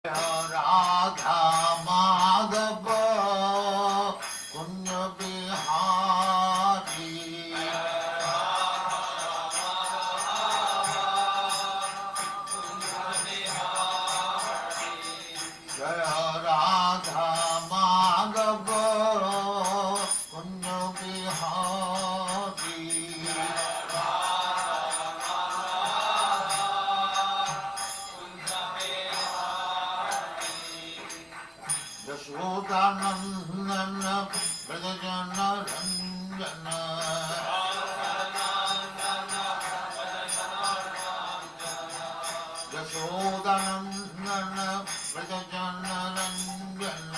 राधा माधव कुंज बिहारी जय राधा माधव कुंज बिहारी यशोदानंदन ब्रजजन रंजन यशोदानंदन ब्रजजन रंजन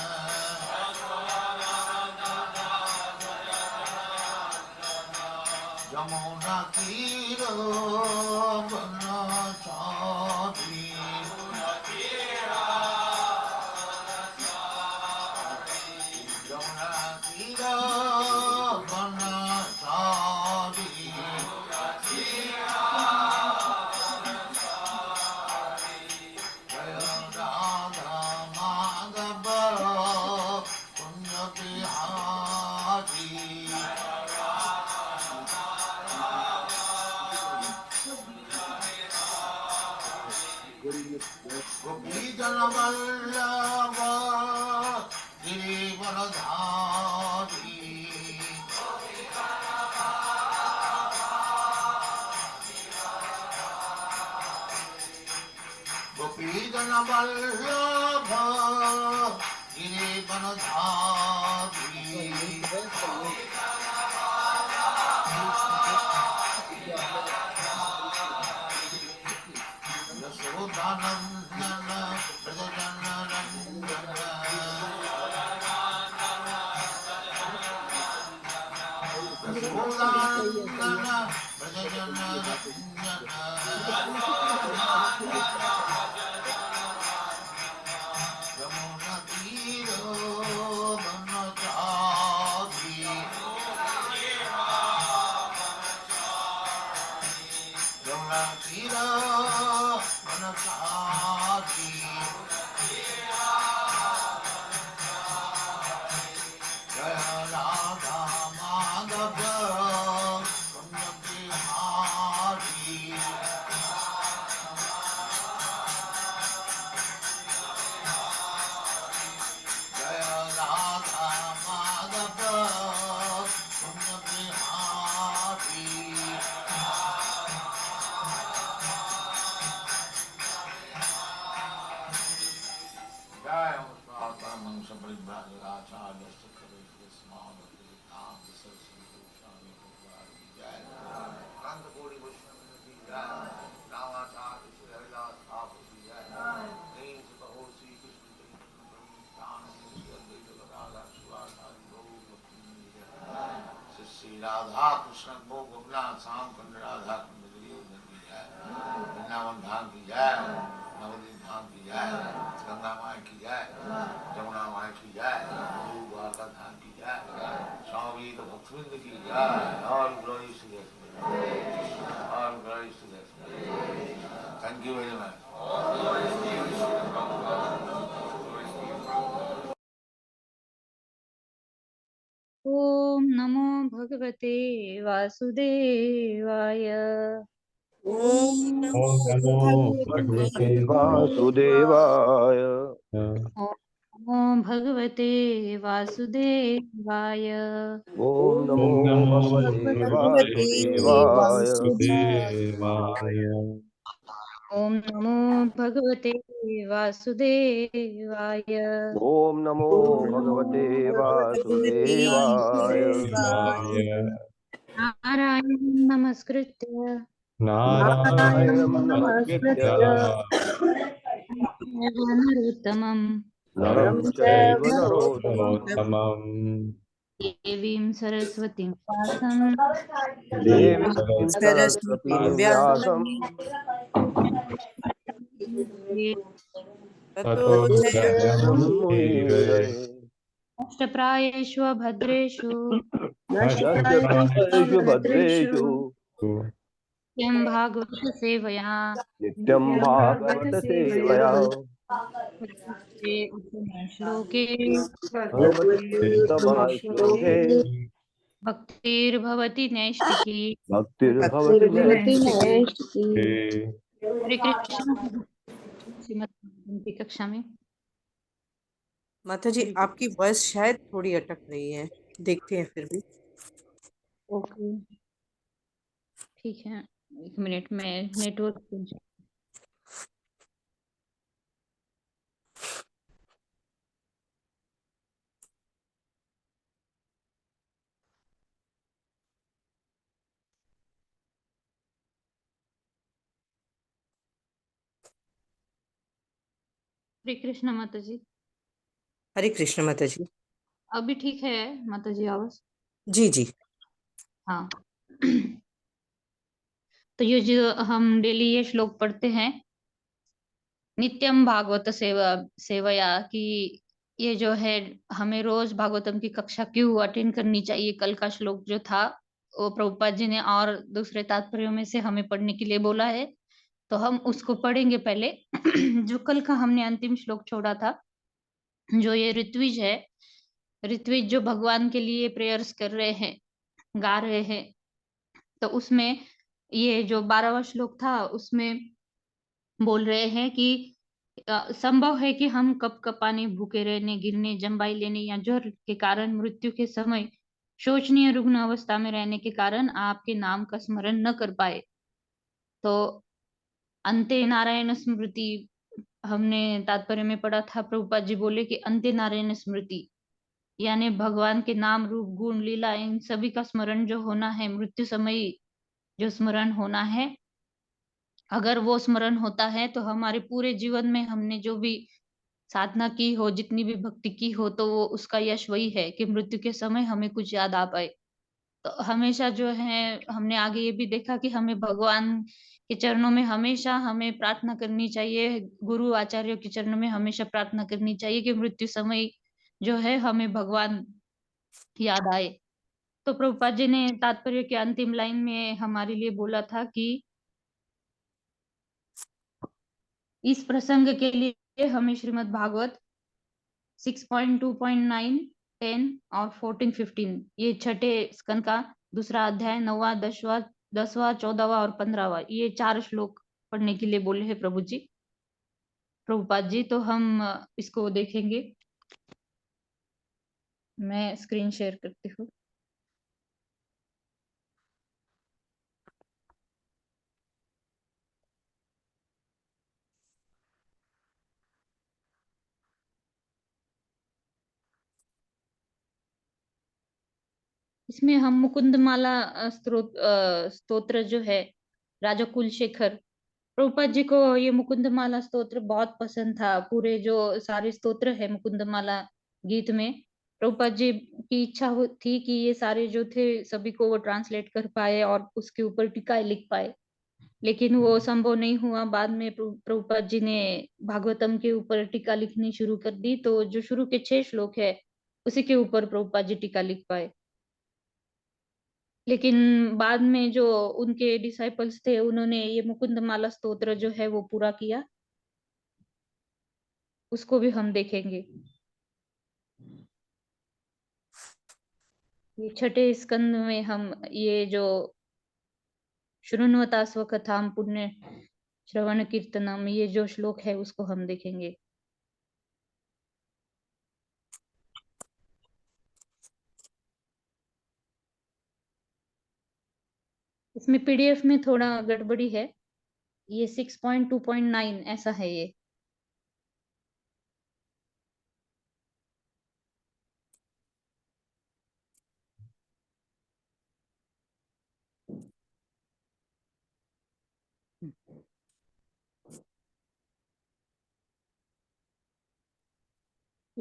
यमुना तीर बनचारी यमुना तीर बनचारी जय राधा माधव कुंज बिहारी गोपीजन वल्लभ गिरिवरधारी गोपीजन वल्लभ गिरिवरधारी यशोदानंदन ब्रजजन रंजन यशोदानंदन ब्रजजन रंजन यमुना तीर बनचारी यमुना तीर बनचारी जय राधा माधव कुंज बिहारी जय राधा माधव कुंज बिहारी जय मंश परिव्राजकाचार्य जय अनंत कोटि वैष्णव की जय रामाचार्य श्री हरिदास ठाकुर की जय प्रेम से कहो श्री कृष्ण चैतन्य श्री राधा कृष्ण को गोपनाथ श्याम कुंड राधा कुंड की जय वृंदावन धाम की जय नवदीप धाम की जय गंगा माई की जय जमुना माई की जय द्वारका धाम की जय स्वामी भक्तवृंद की जय और ग्लोरी टू और glory to thank you very much ओम नमो भगवते वासुदेवाय। ओम नमो भगवते वासुदेवाय। ओम भगवते वासुदेवाय। ओम नमो भगवते वासुदेवाय। ओम नमो भगवते वासुदेवाय। ओम नमो भगवते वासुदेवाय। नारायण नमस्कृत्य नारायणं नमस्कृत्य नरोत्तमं नरं चैव नरोत्तमं देवीं सरस्वतीं व्यासं देवीं सरस्वतीं व्यासं ततो जयमुदीरये। अष्टप्रायेषु भद्रेषु नष्टप्रायेषु भद्रेषु नित्यं भागवत सेवया नित्यं भागवत सेवया श्लोके भगवते उत्तमः श्लोके भक्तिर्भवति नैष्टिकी। भक्तिर्भवति नैष्ठिकी। हरे कृष्ण। श्रीमद् की कक्षा में माता जी आपकी वॉइस शायद थोड़ी अटक रही है, देखते हैं फिर भी। ओके ठीक है, 1 मिनट में नेटवर्क। हरे कृष्ण माता जी। हरे कृष्ण माता जी। अभी ठीक है माता जी आवाज? जी जी। हाँ। तो ये जो हम डेली ये श्लोक पढ़ते हैं, नित्यम भागवत सेवया, कि ये जो है हमें रोज भागवतम की कक्षा क्यों अटेंड करनी चाहिए। कल का श्लोक जो था वो प्रभुपाद जी ने और दूसरे तात्पर्यों में से हमें पढ़ने के लिए बोला है, तो हम उसको पढ़ेंगे पहले। जो कल का हमने अंतिम श्लोक छोड़ा था, जो ये ऋत्विज है, ऋत्विज जो भगवान के लिए प्रेयर्स कर रहे हैं, गा रहे हैं, तो उसमें ये जो 12वां श्लोक था उसमें बोल रहे हैं कि संभव है कि हम कप कपाने, भूखे रहने, गिरने, जम्बाई लेने या ज्वर के कारण, मृत्यु के समय शोचनीय रुग्ण अवस्था में रहने के कारण आपके नाम का स्मरण न कर पाए। तो अंते नारायण स्मृति हमने तात्पर्य में पढ़ा था, प्रभुपाद जी बोले कि अंते नारायण स्मृति यानी भगवान के नाम, रूप, गुण, लीला, इन सभी का स्मरण जो होना है, मृत्यु समय जो स्मरण होना है, अगर वो स्मरण होता है तो हमारे पूरे जीवन में हमने जो भी साधना की हो, जितनी भी भक्ति की हो, तो वो उसका यश वही है कि मृत्यु के समय हमें कुछ याद आ पाए। तो हमेशा जो है हमने आगे ये भी देखा कि हमें भगवान के चरणों में हमेशा हमें प्रार्थना करनी चाहिए, गुरु आचार्यों के चरणों में हमेशा प्रार्थना करनी चाहिए कि मृत्यु समय जो है हमें भगवान याद आए। तो प्रभुपाद जी ने तात्पर्य के अंतिम लाइन में हमारे लिए बोला था कि इस प्रसंग के लिए हमें श्रीमद् भागवत 6.2.9, 10 और 14, 15 ये छठे स्कंद का दूसरा अध्याय, 9वां, 10वां, 10वां, 14वां और 15वां, ये 4 श्लोक पढ़ने के लिए बोले हैं प्रभु जी, प्रभुपाद जी। तो हम इसको देखेंगे। मैं स्क्रीन शेयर करती हूँ। इसमें हम मुकुंदमाला स्तोत्र जो है, राजा कुलशेखर, प्रभुपाद जी को ये मुकुंदमाला स्तोत्र बहुत पसंद था। पूरे जो सारे स्तोत्र है मुकुंदमाला गीत में, प्रभुपाद जी की इच्छा थी कि ये सारे जो थे सभी को वो ट्रांसलेट कर पाए और उसके ऊपर टीकाएं लिख पाए, लेकिन वो संभव नहीं हुआ। बाद में प्रभुपाद जी ने भागवतम के ऊपर टीका लिखनी शुरू कर दी, तो जो शुरू के 6 श्लोक है उसी के ऊपर प्रभुपाद जी टीका लिख पाए। लेकिन बाद में जो उनके डिसाइपल्स थे उन्होंने ये मुकुंदमाला स्तोत्र जो है वो पूरा किया, उसको भी हम देखेंगे। ये छठे स्कंद में हम ये जो शृण्वता स्वकथाम पुण्य श्रवण कीर्तनम, ये जो श्लोक है उसको हम देखेंगे। इसमें पीडीएफ में थोड़ा गड़बड़ी है, ये 6.2.9 ऐसा है ये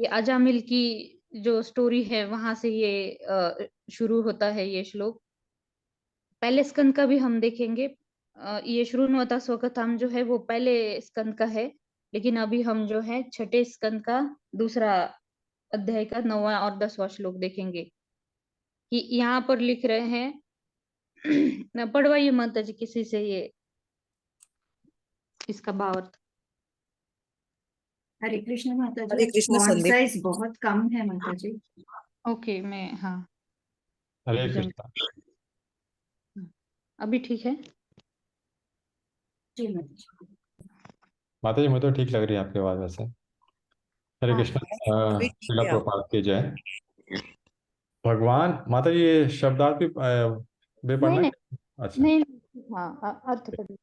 अजामिल की जो स्टोरी है वहां से ये शुरू होता है ये श्लोक। पहले स्कंद का भी हम देखेंगे। ये शृण्वता स्वकथाम जो है वो पहले स्कंद का है, लेकिन अभी हम जो है छठे स्कंद का दूसरा अध्याय का 9वां और 10वां श्लोक देखेंगे। कि यहाँ पर लिख रहे हैं पढ़वाइए माता जी किसी से ये इसका भावार्थ। हरे कृष्ण माता हरे जी, कृष्ण फॉन्ट संदीप। साइज बहुत कम है माता जी। ओके, मैं हाँ हरे जम कृष्णा। अभी ठीक है। जी माता जी। माता जी मुझे तो ठीक लग रही है आपकी आवाज़ वैसे। हरे हाँ कृष्णा। अभी ठीक शिला है आप। प्रभुपाद की जय। भगवान माता जी ये शब्दार्थ भी नहीं पढ़ना नहीं है? अच्छा। नहीं, हाँ अर्थ कर।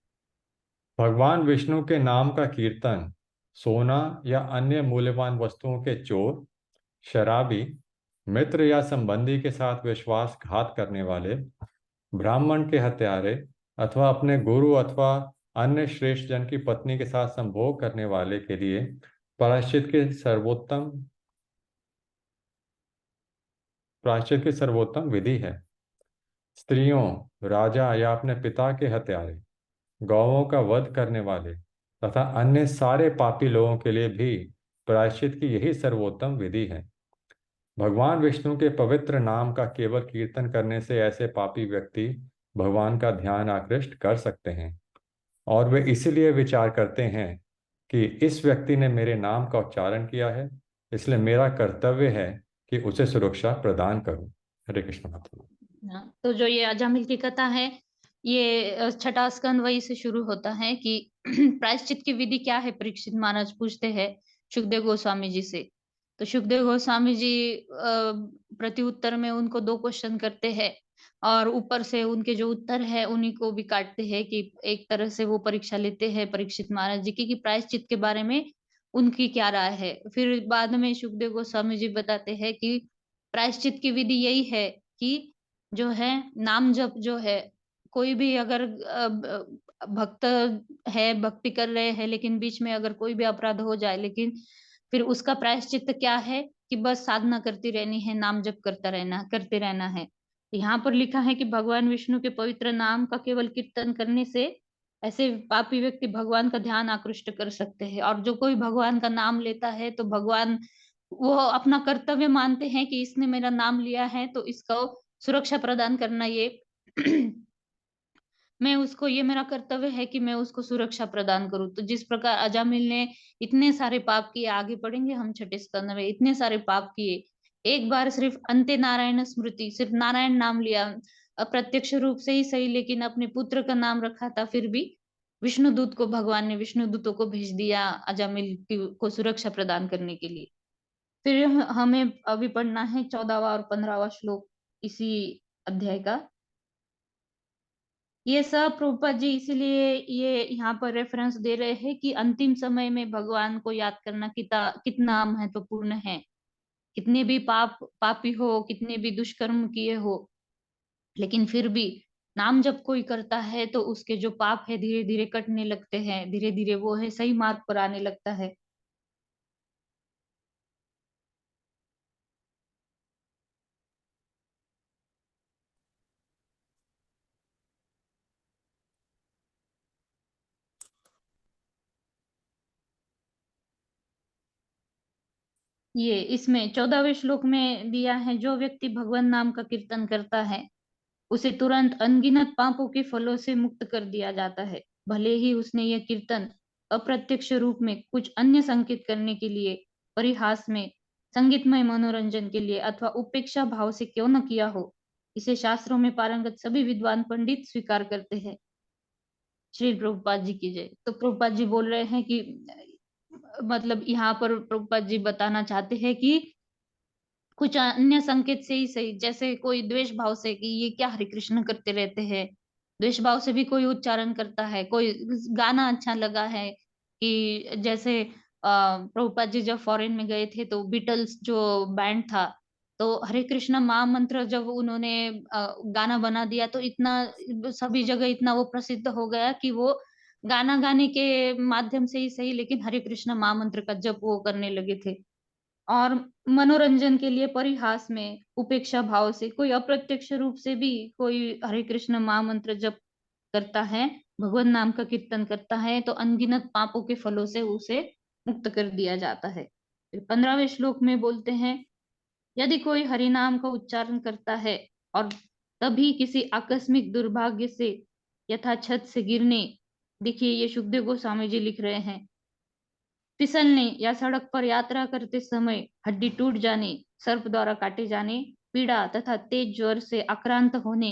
भगवान विष्णु के नाम का कीर्तन सोना या अन्य मूल्यवान वस्तुओं के चोर, शराबी, मित्र या संबंधी के साथ विश्वासघात करने वाले, ब्राह्मण के हत्यारे अथवा अपने गुरु अथवा अन्य श्रेष्ठ जन की पत्नी के साथ संभोग करने वाले के लिए प्रायश्चित की सर्वोत्तम विधि है। स्त्रियों, राजा या अपने पिता के हत्यारे, गौओं का वध करने वाले तथा अन्य सारे पापी लोगों के लिए भी प्रायश्चित की यही सर्वोत्तम विधि है। भगवान विष्णु के पवित्र नाम का केवल कीर्तन करने से ऐसे पापी व्यक्ति भगवान का ध्यान आकृष्ट कर सकते हैं, और वे इसीलिए विचार करते हैं कि इस व्यक्ति ने मेरे नाम का उच्चारण किया है, इसलिए मेरा कर्तव्य है कि उसे सुरक्षा प्रदान करूं। हरे कृष्ण माता। हाँ, तो जो ये अजामिल की कथा है, ये छठा स्कंद वही से शुरू होता है कि प्रायश्चित की विधि क्या है, परीक्षित महाराज पूछते हैं सुखदेव गोस्वामी जी से। तो सुखदेव गोस्वामी जी प्रति उत्तर में उनको 2 क्वेश्चन करते हैं, और ऊपर से उनके जो उत्तर है उन्हीं को भी काटते हैं कि एक तरह से वो परीक्षा लेते हैं परीक्षित महाराज जी की कि प्रायश्चित के बारे में उनकी क्या राय है। फिर बाद में सुखदेव गोस्वामी जी बताते हैं कि प्रायश्चित की विधि यही है कि जो है नाम जप जो है, कोई भी अगर भक्त है, भक्ति कर रहे हैं, लेकिन बीच में अगर कोई भी अपराध हो जाए, लेकिन फिर उसका प्रायश्चित क्या है कि बस साधना करती रहनी है, नाम जप करते रहना है। यहाँ पर लिखा है कि भगवान विष्णु के पवित्र नाम का केवल कीर्तन करने से ऐसे पापी व्यक्ति भगवान का ध्यान आकृष्ट कर सकते हैं। और जो कोई भगवान का नाम लेता है तो भगवान वो अपना कर्तव्य मानते हैं कि इसने मेरा नाम लिया है तो इसको सुरक्षा प्रदान करना, ये मैं उसको, ये मेरा कर्तव्य है कि मैं उसको सुरक्षा प्रदान करूं। तो जिस प्रकार अजामिल ने इतने सारे पाप किए, आगे पढ़ेंगे हम छठे स्कंद में, इतने सारे पाप किए, एक बार सिर्फ अंते नारायण स्मृति, सिर्फ नारायण नाम लिया, अप्रत्यक्ष रूप से ही सही, लेकिन अपने पुत्र का नाम रखा था, फिर भी विष्णुदूत को, भगवान ने विष्णुदूतों को भेज दिया अजामिल को सुरक्षा प्रदान करने के लिए। फिर हमें अभी पढ़ना है 14वां और 15वां श्लोक इसी अध्याय का। ये सब प्रभुपाद जी इसीलिए ये यहाँ पर रेफरेंस दे रहे हैं कि अंतिम समय में भगवान को याद करना कितना महत्वपूर्ण है। कितने भी पापी हो, कितने भी दुष्कर्म किए हो, लेकिन फिर भी नाम जब कोई करता है तो उसके जो पाप है धीरे धीरे कटने लगते हैं, धीरे धीरे वो है सही मार्ग पर आने लगता है। ये इसमें 14वें श्लोक में दिया है, जो व्यक्ति भगवान नाम का कीर्तन करता है उसे तुरंत अनगिनत पापों के फलों से मुक्त कर दिया जाता है, भले ही उसने यह कीर्तन अप्रत्यक्ष रूप में कुछ अन्य संकेत करने के लिए, परिहास में, संगीतमय मनोरंजन के लिए अथवा उपेक्षा भाव से क्यों न किया हो। इसे शास्त्रों में पारंगत सभी विद्वान पंडित स्वीकार करते हैं। श्री प्रभुपाद जी की जय। तो प्रभुपाद जी बोल रहे हैं कि मतलब यहाँ पर प्रभुपाद जी बताना चाहते हैं कि कुछ अन्य संकेत से ही सही, जैसे कोई द्वेष भाव से कि ये क्या हरे कृष्ण करते रहते हैं, द्वेष भाव से भी कोई उच्चारण करता है, कोई गाना अच्छा लगा है, कि जैसे प्रभुपाद जी जब फॉरेन में गए थे तो बीटल्स जो बैंड था, तो हरे कृष्ण महामंत्र जब उन्होंने गाना बना दिया तो इतना सभी जगह इतना वो प्रसिद्ध हो गया कि वो गाना गाने के माध्यम से ही सही, लेकिन हरे कृष्ण महामंत्र का जप वो करने लगे थे। और मनोरंजन के लिए परिहास में, उपेक्षा भाव से, कोई अप्रत्यक्ष रूप से भी कोई हरे कृष्ण महामंत्र जप करता है, भगवान नाम का कीर्तन करता है, तो अनगिनत पापों के फलों से उसे मुक्त कर दिया जाता है। फिर 15वें श्लोक में बोलते हैं, यदि कोई हरि नाम का उच्चारण करता है और तभी किसी आकस्मिक दुर्भाग्य से यथा छत से गिरने, देखिए ये सुखदेव गोस्वामी जी लिख रहे हैं, फिसलने या सड़क पर यात्रा करते समय हड्डी टूट जाने, सर्प द्वारा काटे जाने, पीड़ा तथा तेज ज्वर से आक्रांत होने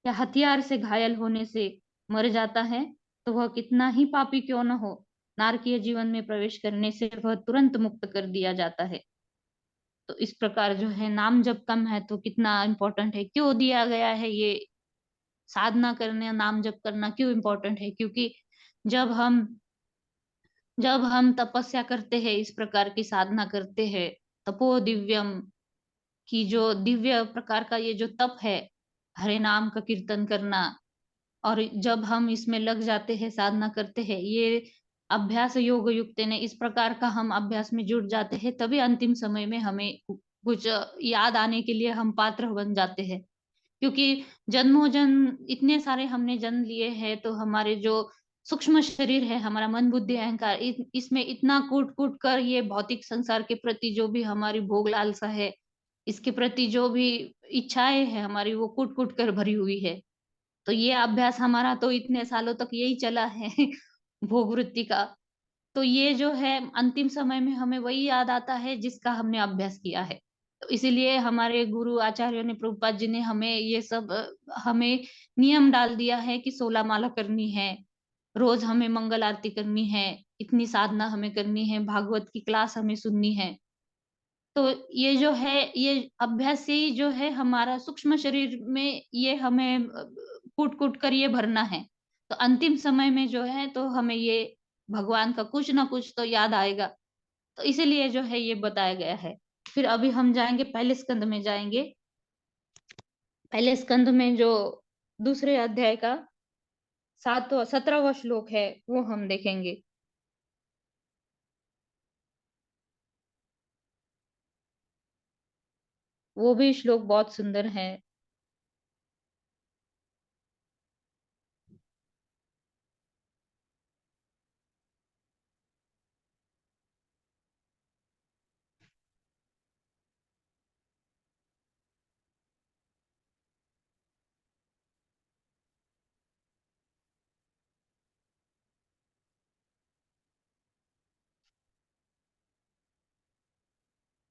या हथियार से घायल होने से मर जाता है, तो वह कितना ही पापी क्यों न हो, नारकीय जीवन में प्रवेश करने से वह तुरंत मुक्त कर दिया जाता है। तो इस प्रकार जो है नाम जप का महत्व कितना इम्पोर्टेंट है, क्यों दिया गया है ये साधना करने, नाम जप करना क्यों इम्पोर्टेंट है, क्योंकि जब हम जब हम तपस्या करते हैं, इस प्रकार की साधना करते हैं, तपो दिव्यम की जो दिव्य प्रकार का ये जो तप है, हरे नाम का कीर्तन करना, और जब हम इसमें लग जाते हैं, साधना करते हैं, ये अभ्यास योग युक्त ने इस प्रकार का हम अभ्यास में जुट जाते हैं, तभी अंतिम समय में हमें कुछ याद आने के लिए हम पात्र बन जाते हैं। क्योंकि जन्मों जन्म इतने सारे हमने जन्म लिए हैं, तो हमारे जो सूक्ष्म शरीर है, हमारा मन बुद्धि अहंकार, इसमें इतना कूट कूट कर ये भौतिक संसार के प्रति जो भी हमारी भोग लालसा है, इसके प्रति जो भी इच्छाएं है हमारी, वो कूट कूट कर भरी हुई है। तो ये अभ्यास हमारा तो इतने सालों तक यही चला है भोग वृत्ति का। तो ये जो है अंतिम समय में हमें वही याद आता है जिसका हमने अभ्यास किया है। तो इसीलिए हमारे गुरु आचार्यों ने, प्रभुपाद जी ने हमें ये सब हमें नियम डाल दिया है कि 16 माला करनी है, रोज हमें मंगल आरती करनी है, इतनी साधना हमें करनी है, भागवत की क्लास हमें सुननी है। तो ये जो है, ये अभ्यास से ही जो है हमारा सूक्ष्म शरीर में ये हमें कूट कूट कर ये भरना है। तो अंतिम समय में जो है तो हमें ये भगवान का कुछ ना कुछ तो याद आएगा। तो इसीलिए जो है ये बताया गया है। फिर अभी हम जाएंगे पहले स्कंद में जाएंगे। पहले स्कंद में जो दूसरे अध्याय का 17वां श्लोक है वो हम देखेंगे। वो भी श्लोक बहुत सुंदर है।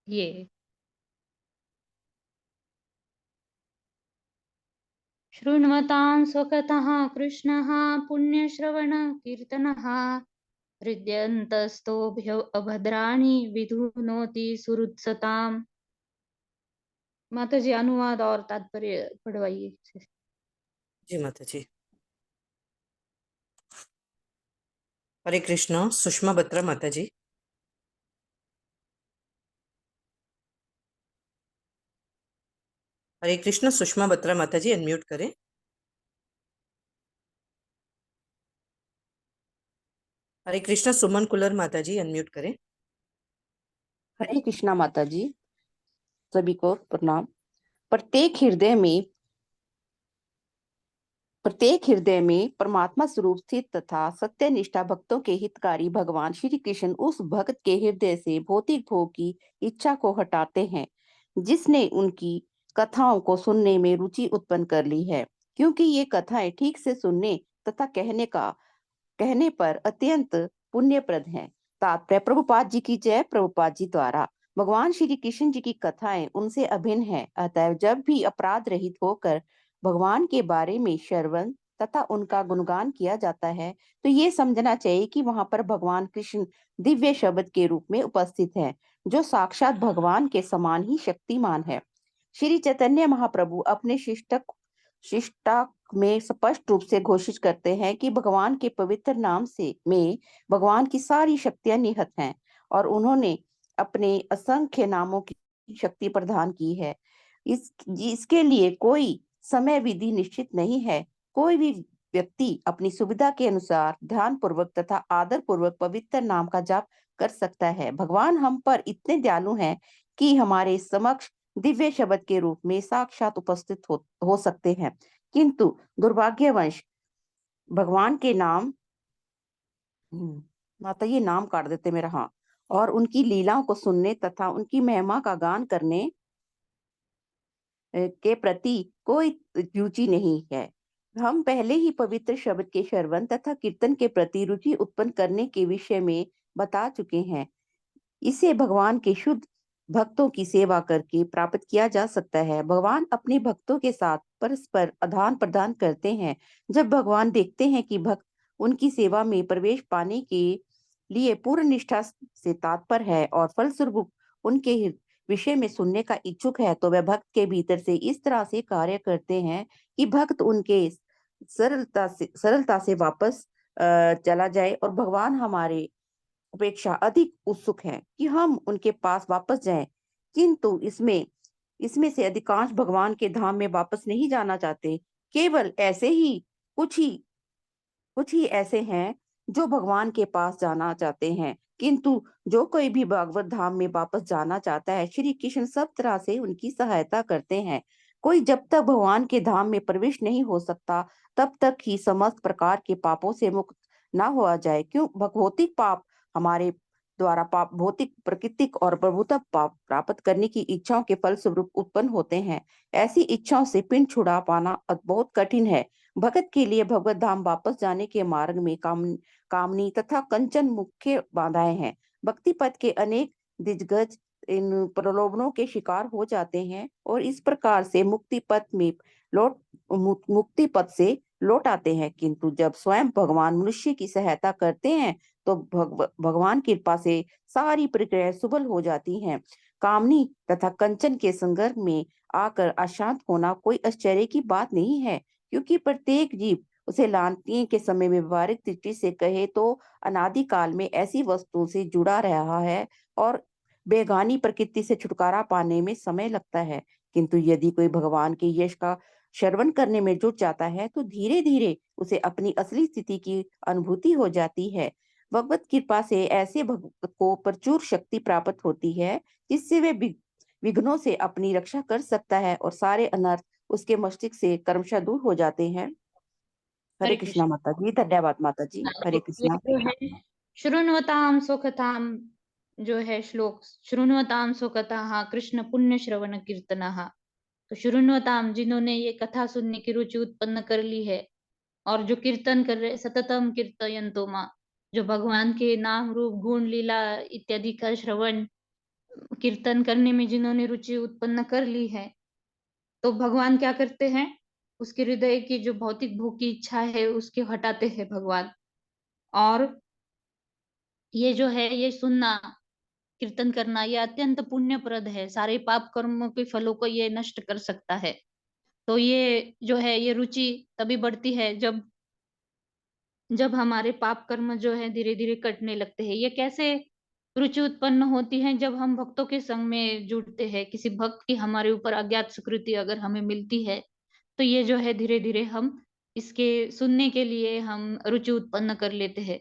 ये शृण्वतां स्वकतः कृष्णः पुण्यश्रवण कीर्तनः हृदयन्तस्तोभ्य अभद्राणि विधुनोति सुहृत्सताम्। माता जी अनुवाद और तात्पर्य पढ़वाइए। जी माता जी। हरे कृष्ण। सुषमा बत्रा माता जी। हरे कृष्ण। सुषमा बत्रा माता जी अनम्यूट करें। हरे कृष्ण। सुमन कुलर माता जी अनम्यूट करें। हरे कृष्णा माता जी, सभी को प्रणाम। प्रत्येक हृदय में परमात्मा स्वरूप स्थित तथा सत्यनिष्ठा भक्तों के हितकारी भगवान श्री कृष्ण उस भक्त के हृदय से भौतिक भोग की इच्छा को हटाते हैं जिसने उनकी कथाओं को सुनने में रुचि उत्पन्न कर ली है, क्योंकि ये कथाएं ठीक से सुनने तथा कहने पर अत्यंत पुण्यप्रद हैं। तात्पर्य प्रभुपाद जी की जय। प्रभुपाद जी द्वारा भगवान श्री कृष्ण जी की कथाएं उनसे अभिन्न है। अतः जब भी अपराध रहित होकर भगवान के बारे में श्रवण तथा उनका गुणगान किया जाता है, तो ये समझना चाहिए कि वहां पर भगवान कृष्ण दिव्य शब्द के रूप में उपस्थित है, जो साक्षात भगवान के समान ही शक्तिमान है। श्री चैतन्य महाप्रभु अपने शिष्टाक में स्पष्ट रूप से घोषित करते हैं कि भगवान के पवित्र नाम में भगवान की सारी शक्तियां निहित हैं और उन्होंने अपने असंख्य नामों की शक्ति प्रदान की है। इसके लिए कोई समय विधि निश्चित नहीं है। कोई भी व्यक्ति अपनी सुविधा के अनुसार ध्यान पूर्वक तथा आदर पूर्वक पवित्र नाम का जाप कर सकता है। भगवान हम पर इतने दयालु हैं कि हमारे समक्ष दिव्य शब्द के रूप में साक्षात उपस्थित हो सकते हैं, किंतु दुर्भाग्यवश भगवान के नाम माता ये नाम काट देते मेरा, हाँ, और उनकी लीलाओं को सुनने तथा उनकी महिमा का गान करने के प्रति कोई रुचि नहीं है। हम पहले ही पवित्र शब्द के श्रवण तथा कीर्तन के प्रति रुचि उत्पन्न करने के विषय में बता चुके हैं। इसे भगवान के शुद्ध भक्तों की सेवा करके प्राप्त किया जा सकता है। भगवान अपने भक्तों के साथ परस्पर आदान प्रदान करते हैं। जब भगवान देखते हैं कि भक्त उनकी सेवा में प्रवेश पाने के लिए पूर्ण निष्ठा से तत्पर है और फलस्वरूप उनके विषय में सुनने का इच्छुक है, तो वह भक्त के भीतर से इस तरह से कार्य करते हैं कि भक्त उनके सरलता से वापस चला जाए और भगवान हमारे अपेक्षा अधिक उत्सुक हैं कि हम उनके पास वापस जाएं। किंतु इसमें इसमें से अधिकांश भगवान के धाम में वापस नहीं जाना चाहते। केवल कुछ ही ऐसे हैं जो भगवान के पास जाना चाहते हैं। किंतु जो कोई भी भागवत धाम में वापस जाना चाहता है, श्री कृष्ण सब तरह से उनकी सहायता करते हैं। कोई जब तक भगवान के धाम में प्रवेश नहीं हो सकता, तब तक ही समस्त प्रकार के पापों से मुक्त ना हुआ जाए। क्यों? भौतिक पाप हमारे द्वारा पाप भौतिक प्राकृतिक और प्रभुत्व पाप प्राप्त करने की इच्छाओं के फलस्वरूप उत्पन्न होते हैं। ऐसी इच्छाओं से पिंड छुड़ा पाना बहुत कठिन है। भगत के लिए भगवत धाम वापस जाने के मार्ग में कामनी तथा कंचन मुख्य बाधाएं हैं। भक्ति पथ के अनेक दिग्गज इन प्रलोभनों के शिकार हो जाते हैं और इस प्रकार से मुक्ति पथ से लौट आते हैं। किंतु जब स्वयं भगवान मनुष्य की सहायता करते हैं, तो भगवान की कृपा से सारी प्रक्रियाएं सुलभ हो जाती हैं। कामनी तथा कंचन के संघर्ष में आकर अशांत होना कोई आश्चर्य की बात नहीं है, क्योंकि प्रत्येक जीव उसे लाने के समय में व्यवहारिक दृष्टि से कहे तो अनादिकाल में ऐसी वस्तुओं से जुड़ा रहा है और बेगानी प्रकृति से छुटकारा पाने में समय लगता है। किंतु यदि कोई भगवान के यश का श्रवण करने में जुट जाता है, तो धीरे धीरे उसे अपनी असली स्थिति की अनुभूति हो जाती है। भगवत कृपा से ऐसे भक्त को प्रचुर शक्ति प्राप्त होती है, जिससे वे विघ्नों से अपनी रक्षा कर सकता है और सारे अनर्थ उसके मस्तिष्क से क्रमशः दूर हो जाते हैं। हरे हरे कृष्णा माता जी। धन्यवाद माता जी। हरे ये कृष्णा। जो है शृण्वताम सुखताम, जो है श्लोक, शृण्वताम सुखतः कृष्ण पुण्य श्रवण कीर्तनः। तो शृण्वताम, जिन्होंने ये कथा सुनने की रुचि उत्पन्न कर ली है और जो कीर्तन कर रहे, सततम कीर्तयन्तो मां, जो भगवान के नाम रूप गुण लीला इत्यादि का श्रवण कीर्तन करने में जिन्होंने रुचि उत्पन्न कर ली है, तो भगवान क्या करते हैं, उसके हृदय की जो भौतिक भोग की इच्छा है उसके हटाते हैं भगवान। और ये जो है, ये सुनना कीर्तन करना, ये अत्यंत पुण्यप्रद है, सारे पाप कर्मों के फलों को ये नष्ट कर सकता है। तो ये जो है, ये रुचि तभी बढ़ती है जब हमारे पाप कर्म जो है धीरे धीरे कटने लगते हैं। ये कैसे रुचि उत्पन्न होती है? जब हम भक्तों के संग में जुड़ते हैं, किसी भक्त की हमारे ऊपर अज्ञात स्वीकृति अगर हमें मिलती है, तो ये जो है धीरे धीरे हम इसके सुनने के लिए हम रुचि उत्पन्न कर लेते हैं।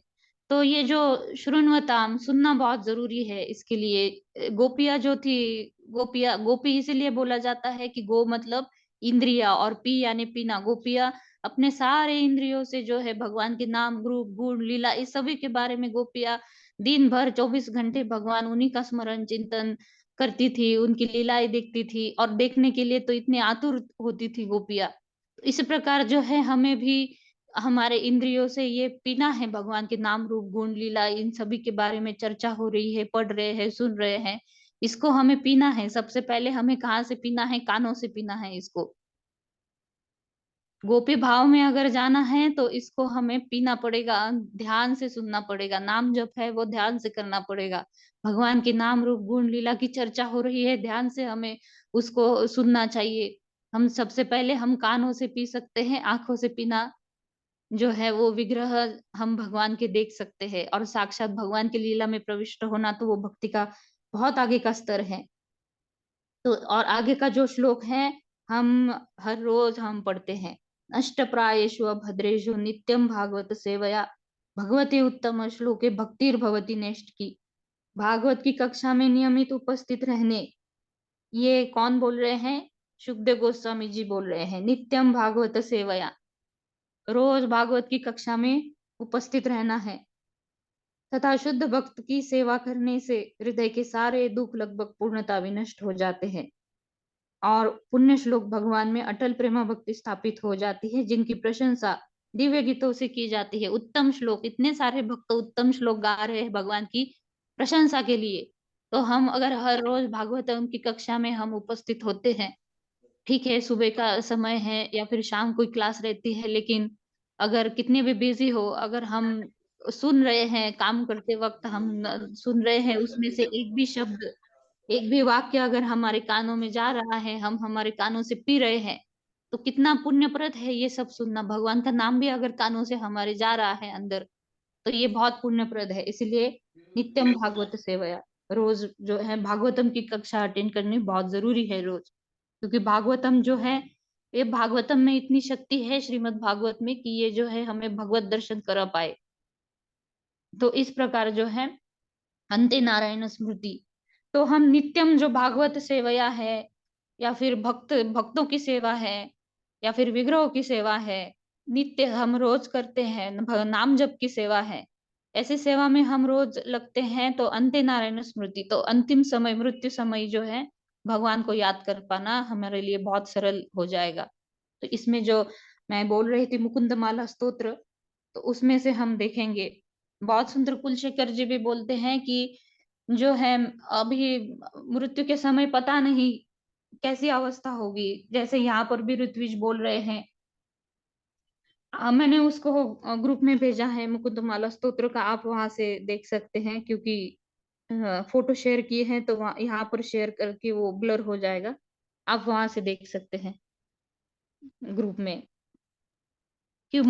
तो ये जो शृण्वताम, सुनना बहुत जरूरी है इसके लिए। गोपियां जो थी, गोपी इसीलिए बोला जाता है कि गो मतलब इंद्रिया और पी यानी पीना। गोपियां अपने सारे इंद्रियों से जो है भगवान के नाम रूप गुण लीला इस सभी के बारे में गोपियां दिन भर 24 घंटे भगवान उन्हीं का स्मरण चिंतन करती थी, उनकी लीलाएं देखती थी और देखने के लिए तो इतनी आतुर होती थी गोपियां। इस प्रकार जो है हमें भी हमारे इंद्रियों से ये पीना है भगवान के नाम रूप गुण लीला, इन सभी के बारे में चर्चा हो रही है, पढ़ रहे हैं, सुन रहे हैं, इसको हमें पीना है। सबसे पहले हमें कहाँ से पीना है? कानों से पीना है इसको। गोपी भाव में अगर जाना है तो इसको हमें पीना पड़ेगा, ध्यान से सुनना पड़ेगा, नाम जप है वो ध्यान से करना पड़ेगा। भगवान के नाम रूप गुण लीला की चर्चा हो रही है, ध्यान से हमें उसको सुनना चाहिए। हम सबसे पहले हम कानों से पी सकते हैं, आंखों से पीना जो है वो विग्रह हम भगवान के देख सकते हैं, और साक्षात भगवान की लीला में प्रविष्ट होना तो वो भक्ति का बहुत आगे का स्तर है। तो और आगे का जो श्लोक है हम हर रोज हम पढ़ते हैं, अष्टप्रायेषु भद्रेषु नित्यम भागवत सेवया भगवती उत्तम श्लोके भक्तिर्भवति नेष्ट की। भागवत की कक्षा में नियमित उपस्थित रहने, ये कौन बोल रहे हैं? सुखदेव गोस्वामी जी बोल रहे हैं। नित्यम भागवत सेवया, रोज भागवत की कक्षा में उपस्थित रहना है तथा शुद्ध भक्त की सेवा करने से हृदय के सारे दुख लगभग पूर्णता विनष्ट हो जाते हैं और पुण्य श्लोक भगवान में अटल प्रेम भक्ति स्थापित हो जाती है, जिनकी प्रशंसा दिव्य गीतों से की जाती है। उत्तम श्लोक, इतने सारे भक्त उत्तम श्लोक गा रहे हैं भगवान की प्रशंसा के लिए। तो हम अगर हर रोज भागवतम की कक्षा में हम उपस्थित होते हैं, ठीक है सुबह का समय है या फिर शाम कोई क्लास रहती है, लेकिन अगर कितने भी बिजी हो, अगर हम सुन रहे हैं काम करते वक्त, हम सुन रहे हैं, उसमें से एक भी शब्द, एक भी वाक्य अगर हमारे कानों में जा रहा है, हम हमारे कानों से पी रहे हैं, तो कितना पुण्यप्रद है ये सब सुनना। भगवान का नाम भी अगर कानों से हमारे जा रहा है अंदर, तो ये बहुत पुण्यप्रद है। इसलिए नित्यम भागवत सेवया, रोज जो है भागवतम की कक्षा अटेंड करनी बहुत जरूरी है रोज, क्योंकि भागवतम जो है, ये भागवतम में इतनी शक्ति है श्रीमद् भागवत में कि ये जो है हमें भगवत दर्शन करा पाए। तो इस प्रकार जो है अंते नारायण स्मृति, तो हम नित्यम जो भागवत सेवया है, या फिर भक्तों की सेवा है, या फिर विग्रहों की सेवा है, नित्य हम रोज करते हैं, नाम जप की सेवा है, ऐसी सेवा में हम रोज लगते हैं, तो अंते नारायण स्मृति, तो अंतिम समय, मृत्यु समय जो है भगवान को याद कर पाना हमारे लिए बहुत सरल हो जाएगा। तो इसमें जो मैं बोल रही थी मुकुंद माला स्तोत्र, तो उसमें से हम देखेंगे बहुत सुंदर कुलशेखर जी भी बोलते हैं कि जो है अभी मृत्यु के समय पता नहीं कैसी अवस्था होगी, जैसे यहाँ पर भी ऋत्विज बोल रहे हैं। मैंने उसको ग्रुप में भेजा है मुकुंदमाला स्तोत्र का, आप वहां से देख सकते हैं, क्योंकि फोटो शेयर किए हैं तो वहाँ यहाँ पर शेयर करके वो ब्लर हो जाएगा, आप वहां से देख सकते हैं ग्रुप में। कि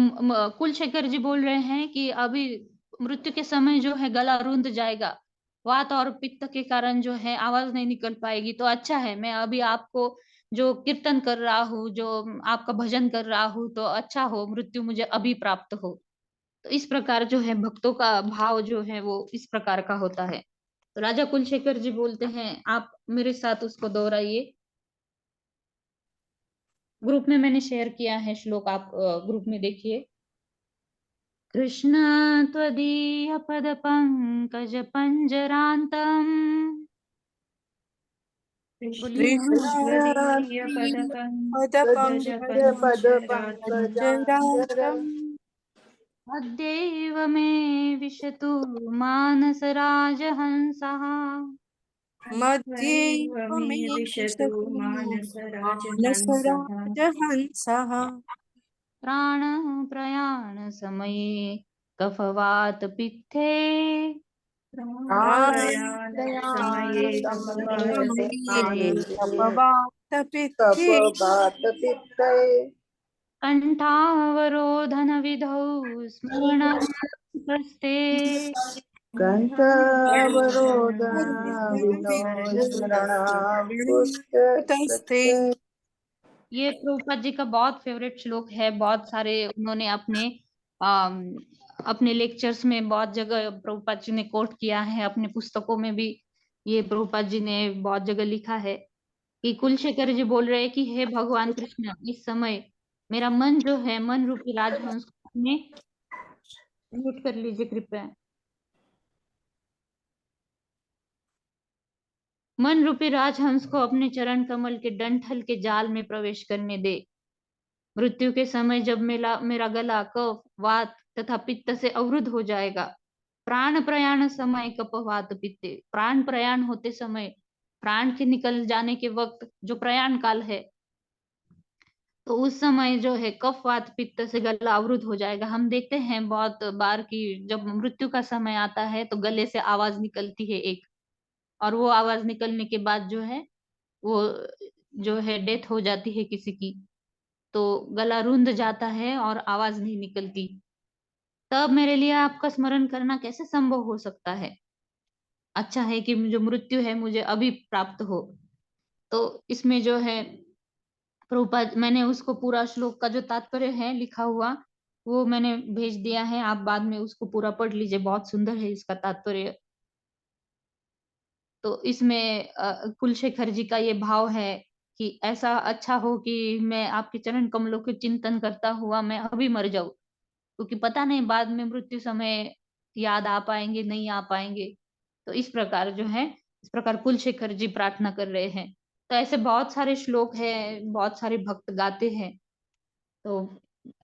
कुलशेखर जी बोल रहे हैं कि अभी मृत्यु के समय जो है गला रुंध जाएगा, वात और पित्त के कारण जो है आवाज नहीं निकल पाएगी, तो अच्छा है मैं अभी आपको जो कीर्तन कर रहा हूँ, जो आपका भजन कर रहा हूँ, तो अच्छा हो मृत्यु मुझे अभी प्राप्त हो। तो इस प्रकार जो है भक्तों का भाव जो है वो इस प्रकार का होता है। तो राजा कुलशेखर जी बोलते हैं, आप मेरे साथ उसको दोहराइए। ग्रुप में मैंने शेयर किया है श्लोक, आप ग्रुप में देखिए। कृष्ण त्वदीय पद पंकज पंजरान्तम, बोलिए कृष्णस्वदीय पद पदपङ्कजपञ्जरातम् अद्यैव मे विशतु मानसराजहंसः। मध्यैव मे विशतु विशतु मानसराजहंसः। मानसराजहंसः। प्राण प्रयाण समये कफवात पित्ते, प्रयाण समये समये कफवातपित्ते कपवातपित्ते कंठावरोधन विधौ स्मरणं प्रस्ते। तस्ते। ये प्रभुपाद जी का बहुत फेवरेट श्लोक है, बहुत सारे उन्होंने अम, अपने लेक्चर्स में बहुत जगह प्रभुपाद जी ने कोट किया है, अपने पुस्तकों में भी ये प्रभुपाद जी ने बहुत जगह लिखा है कि कुलशेखर जी बोल रहे हैं कि हे भगवान कृष्ण, इस समय मेरा मन जो है, मन रूपी राजहंस में, म्यूट कर लीजिए कृपया, मन रूपी राजहंस को अपने चरण कमल के डंठल के जाल में प्रवेश करने दे। मृत्यु के समय जब मेरा गला कफ वात तथा पित्त से अवरुद्ध हो जाएगा, प्राण प्रयाण समय कपवात पित्ते, प्राण प्रयाण होते समय, प्राण के निकल जाने के वक्त जो प्रयाण काल है, तो उस समय जो है कफ वात पित्त से गला अवरुद्ध हो जाएगा। हम देखते हैं बहुत बार कि जब मृत्यु का समय आता है तो गले से आवाज निकलती है एक, और वो आवाज निकलने के बाद जो है वो जो है डेथ हो जाती है किसी की, तो गला रुंध जाता है और आवाज नहीं निकलती। तब मेरे लिए आपका स्मरण करना कैसे संभव हो सकता है? अच्छा है कि जो मृत्यु है मुझे अभी प्राप्त हो। तो इसमें जो है प्रभुपाद, मैंने उसको पूरा श्लोक का जो तात्पर्य है लिखा हुआ वो मैंने भेज दिया है, आप बाद में उसको पूरा पढ़ लीजिए, बहुत सुंदर है इसका तात्पर्य। तो इसमें कुलशेखर जी का ये भाव है कि ऐसा अच्छा हो कि मैं आपके चरण कमलों के चिंतन करता हुआ मैं अभी मर जाऊं, क्योंकि पता नहीं बाद में मृत्यु समय याद आ पाएंगे नहीं आ पाएंगे। तो इस प्रकार जो है, इस प्रकार कुलशेखर जी प्रार्थना कर रहे हैं। तो ऐसे बहुत सारे श्लोक हैं, बहुत सारे भक्त गाते हैं। तो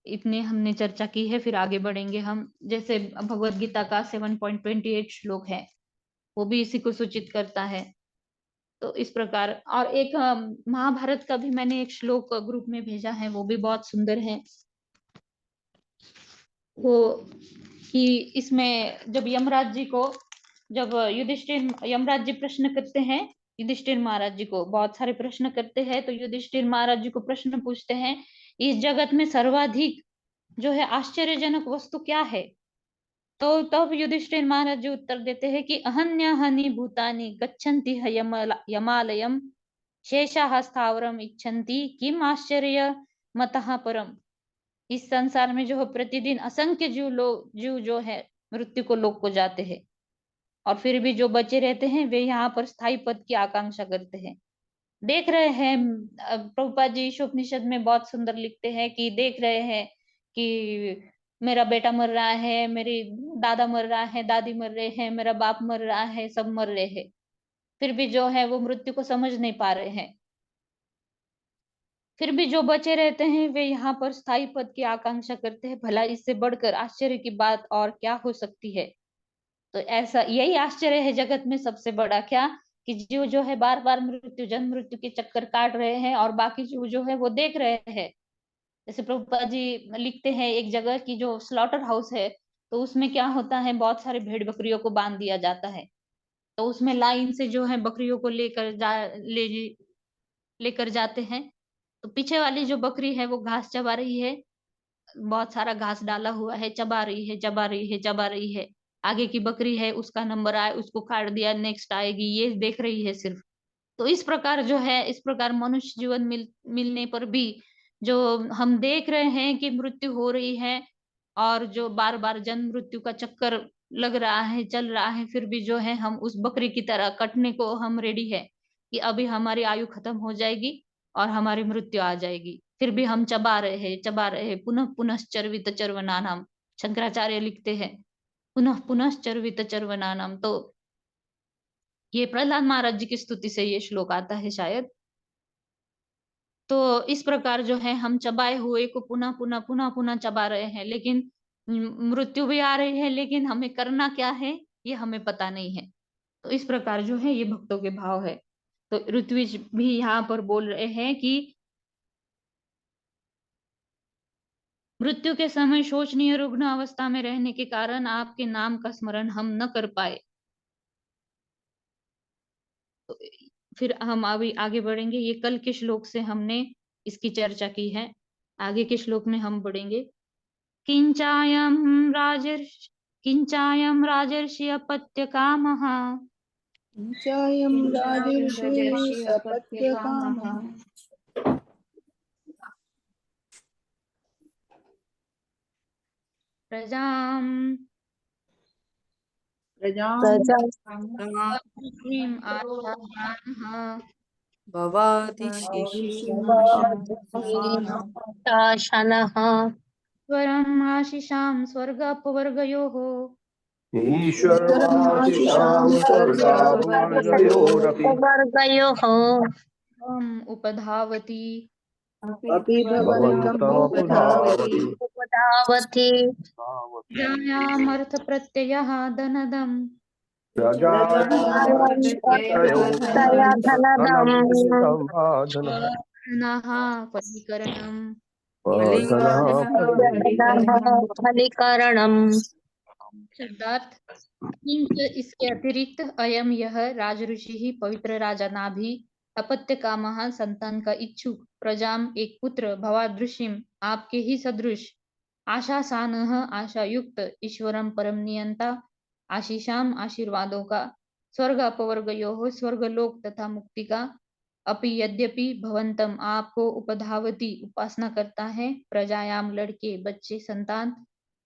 इतने हमने चर्चा की है, फिर आगे बढ़ेंगे हम। जैसे भगवत गीता का 7.28 श्लोक है, वो भी इसी को सूचित करता है। तो इस प्रकार, और एक महाभारत का भी मैंने एक श्लोक ग्रुप में भेजा है, वो भी बहुत सुंदर है। वो कि इसमें जब यमराज जी को, जब यमराज जी प्रश्न करते हैं युधिष्ठिर महाराज जी को, बहुत सारे प्रश्न करते हैं, तो युधिष्ठिर महाराज जी को प्रश्न पूछते हैं, इस जगत में सर्वाधिक जो है आश्चर्यजनक वस्तु क्या है? तो तब युधिष्ठिर महाराज जी उत्तर देते हैं कि अहन्याहनि भूतानि गच्छन्ति यमालयम शेषाः स्थावरम इच्छन्ति किम आश्चर्य मतः परम। इस संसार में जो है प्रतिदिन असंख्य जीव जो है मृत्यु को लोक को जाते हैं, और फिर भी जो बचे रहते हैं वे यहाँ पर स्थायी पद की आकांक्षा करते हैं। देख रहे हैं, प्रभुपाद जी उपनिषद में बहुत सुंदर लिखते हैं कि देख रहे हैं कि मेरा बेटा मर रहा है, मेरी दादा मर रहा है, दादी मर रहे हैं, मेरा बाप मर रहा है, सब मर रहे हैं, फिर भी जो है वो मृत्यु को समझ नहीं पा रहे हैं। फिर भी जो बचे रहते हैं वे यहाँ पर स्थायी पद की आकांक्षा करते हैं। भला इससे बढ़कर आश्चर्य की बात और क्या हो सकती है? तो ऐसा, यही आश्चर्य है जगत में सबसे बड़ा, क्या कि जीव जो है बार बार जन्म मृत्यु के चक्कर काट रहे हैं, और बाकी जीव जो है वो देख रहे हैं। जैसे प्रभुपाद जी लिखते हैं एक जगह की जो स्लॉटर हाउस है, तो उसमें क्या होता है, बहुत सारे भेड़ बकरियों को बांध दिया जाता है, तो उसमें लाइन से जो है बकरियों को लेकर जाते हैं। तो पीछे वाली जो बकरी है वो घास चबा रही है, बहुत सारा घास डाला हुआ है, चबा रही है, चबा रही है, चबा रही है। आगे की बकरी है, उसका नंबर आए, उसको काट दिया, नेक्स्ट आएगी, ये देख रही है सिर्फ। तो इस प्रकार जो है, इस प्रकार मनुष्य जीवन मिलने पर भी जो हम देख रहे हैं कि मृत्यु हो रही है, और जो बार बार जन्म मृत्यु का चक्कर लग रहा है, चल रहा है, फिर भी जो है हम उस बकरी की तरह कटने को हम रेडी है कि अभी हमारी आयु खत्म हो जाएगी और हमारी मृत्यु आ जाएगी, फिर भी हम चबा रहे हैं, पुनः पुनश्चर्वित चर्वनानाम। शंकराचार्य लिखते हैं पुनः पुनश्चर्वित चर्वनानाम। तो ये प्रहलाद महाराज जी की स्तुति से ये श्लोक आता है शायद। तो इस प्रकार जो है हम चबाए हुए को पुनः पुनः पुनः पुनः चबा रहे हैं, लेकिन मृत्यु भी आ रही है, लेकिन हमें करना क्या है ये हमें पता नहीं है। तो इस प्रकार जो है ये भक्तों के भाव है। तो ऋत्विज भी यहाँ पर बोल रहे हैं कि मृत्यु के समय शोचनीय रुग्ण अवस्था में रहने के कारण आपके नाम का स्मरण हम न कर पाए। तो फिर हम अभी आगे बढ़ेंगे, ये कल के श्लोक से हमने इसकी चर्चा की है, आगे के श्लोक में हम बढ़ेंगे। किंचायम राजर्षि अपत्य कामः चायं राजर्षि राजर्षि सपत्यकामः प्रजां भवादि स्वरम् आशिषां स्वर्गापवर्गयोः ईश्वरमाशिषां स्वर्गापवर्गयोरपि उपधावति अपि भवन्तमुपधावति प्रजायामर्थ प्रत्ययः धनदम् फलीकरणम्। शब्दार्थ, किंच इसके अतिरिक्त अयम यह राजऋषि ही पवित्र राजा नाभि अपत्य कामः संतान का इच्छुक, प्रजाम एक पुत्र, भवादृशिम आपके ही सदृश, आशासानः आशा युक्त, ईश्वरम परम नियंता, आशीषाम आशीर्वादों का, स्वर्ग अपवर्गयोः स्वर्गलोक तथा मुक्ति का, अपि यद्यपि भवंतम आपको, उपधावती उपासना करता है, प्रजायाम लड़के बच्चे संतान,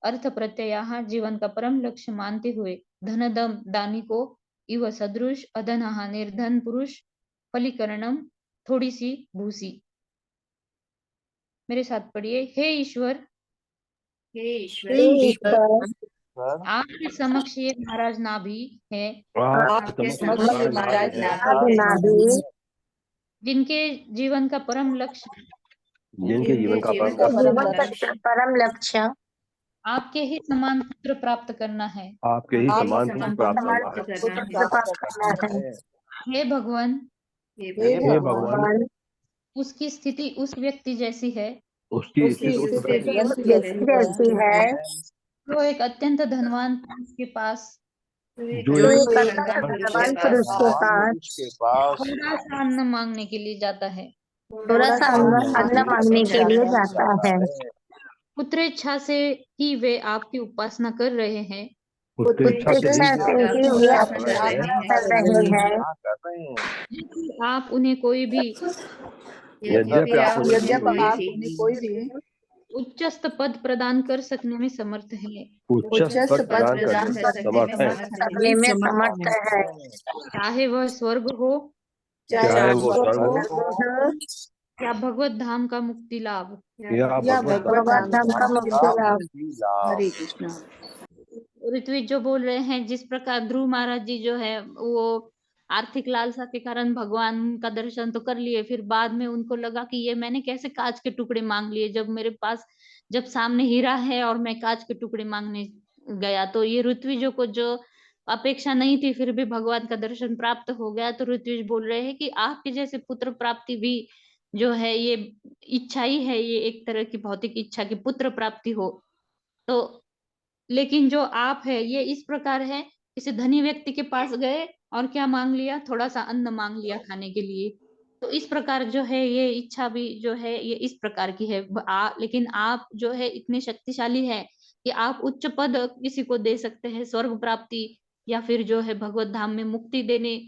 अर्थ प्रत्यय जीवन का परम लक्ष्य मानते हुए, धनदम दानी को, इव सदृश, अधनः निर्धन पुरुष, फलीकरणम थोड़ी सी भूसी। मेरे साथ पढ़िए, हे ईश्वर, हे ईश्वर, आपके समक्ष ये महाराज नाभि है, आपके समक्ष महाराज नाभि जिनके जीवन का परम लक्ष्य जिनके जीवन का परम का परम लक्ष्य लक्ष्य परम लक्ष्य आपके ही समान पुत्र प्राप्त करना है। आपके ही आपके समान समान पुत्र प्राप्त समान करना है। पुत्र पुत्र प्राप्त प्राप्त करना करना है। है। हे भगवान, हे हे भगवान, भगवान, उसकी स्थिति उस व्यक्ति जैसी है उसकी उसकी स्थिति उस स्थिति व्यक्ति उस व्यक्ति व्यक्ति जैसी है जो एक अत्यंत धनवान पुरुष के पास जो जो एक एक धनवान अत्यंत पुरुष के धनवान पास पुरुष के पास उसके पास थोड़ा सा अन्न मांगने के लिए जाता है। थोड़ा सा अन्न मांगने के लिए जाता है। पुत्रेच्छा से ही वे आपकी उपासना कर रहे हैं। पुत्र इच्छा से इच्छा ही से ही वे उपासना अपनी कर रहे उपासना हैं। कर रहे हैं। हाँ, कर रहे हैं। यदि आप उन्हें कोई भी यद्यपि आप यद्यप आप उन्हें कोई भी उच्चस्त पद प्रदान कर सकने में समर्थ है, उच्च उच्चस्त पद पद प्रदान करने प्रदान में करने में समर्थ है, समर्थ करने है, में समर्थ है। चाहे वह स्वर्ग हो चाहे चाहे वो वो स्वर्ग स्वर्ग हो हो या भगवत धाम का मुक्ति लाभ। या या भगवत भगवत भगवान धाम धाम का का मुक्ति मुक्ति लाभ। लाभ। लाभ। हरे कृष्णा। ऋत्विज जो बोल रहे हैं, जिस प्रकार ध्रुव महाराज जी जो है वो आर्थिक लालसा के कारण भगवान का दर्शन तो कर लिए, फिर बाद में उनको लगा कि ये मैंने कैसे कांच के टुकड़े मांग लिए, जब मेरे पास जब सामने हीरा है और मैं कांच के टुकड़े मांगने गया। तो ये ऋत्विजों को जो अपेक्षा नहीं थी फिर भी भगवान का दर्शन प्राप्त हो गया। तो ऋत्विज बोल रहे हैं कि आपके जैसे पुत्र प्राप्ति भी जो है ये इच्छा ही है, ये एक तरह की भौतिक इच्छा की पुत्र प्राप्ति हो। तो लेकिन जो आप है ये इस प्रकार है, किसी धनी व्यक्ति के पास गए और क्या मांग लिया, थोड़ा सा अन्न मांग लिया खाने के लिए। तो इस प्रकार जो है ये इच्छा भी जो है ये इस प्रकार की है। लेकिन आप जो है इतने शक्तिशाली है कि आप उच्च पद किसी को दे सकते हैं, स्वर्ग प्राप्ति, या फिर जो है भगवत धाम में मुक्ति देने,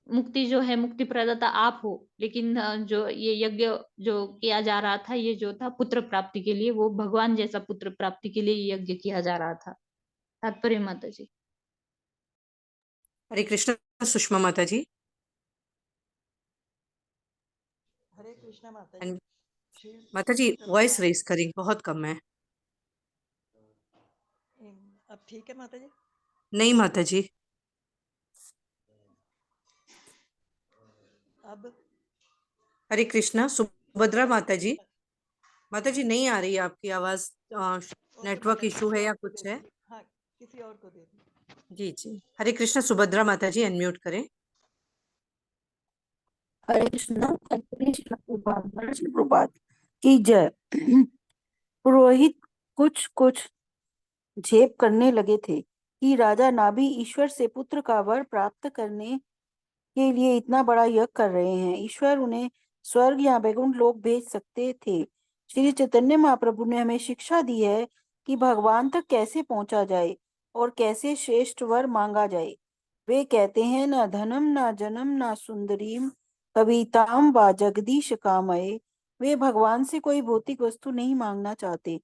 मुक्ति जो है मुक्ति प्रदाता आप हो। लेकिन जो ये यज्ञ जो किया जा रहा था ये जो था पुत्र प्राप्ति के लिए, वो भगवान जैसा पुत्र प्राप्ति के लिए ये यज्ञ किया जा रहा था। तात्पर्य माता जी। हरे कृष्ण सुषमा माता जी। हरे कृष्णा माता And जी। माता जी वॉइस रेस करें, बहुत कम है। अब ठीक है माता जी? नहीं माता जी। अब हरे कृष्णा सुभद्रा माता जी। माता जी नहीं आ रही है आपकी आवाज, नेटवर्क इशू है या कुछ है? हाँ, किसी और को दे दी। जी जी। हरे कृष्णा सुभद्रा माता जी, अनम्यूट करें। हरे कृष्णा प्रभात की जय। पुरोहित कुछ कुछ झेप करने लगे थे कि राजा नाभि ईश्वर से पुत्र का वर प्राप्त करने के लिए इतना बड़ा यज्ञ कर रहे हैं। ईश्वर उन्हें स्वर्ग या वैकुंठ लोक भेज सकते थे। श्री चैतन्य महाप्रभु ने हमें शिक्षा दी है कि भगवान तक कैसे पहुंचा जाए और कैसे श्रेष्ठ वर मांगा जाए। वे कहते हैं, न धनम न जनम न सुंदरीम कविताम व जगदीश कामये। वे भगवान से कोई भौतिक वस्तु नहीं मांगना चाहते।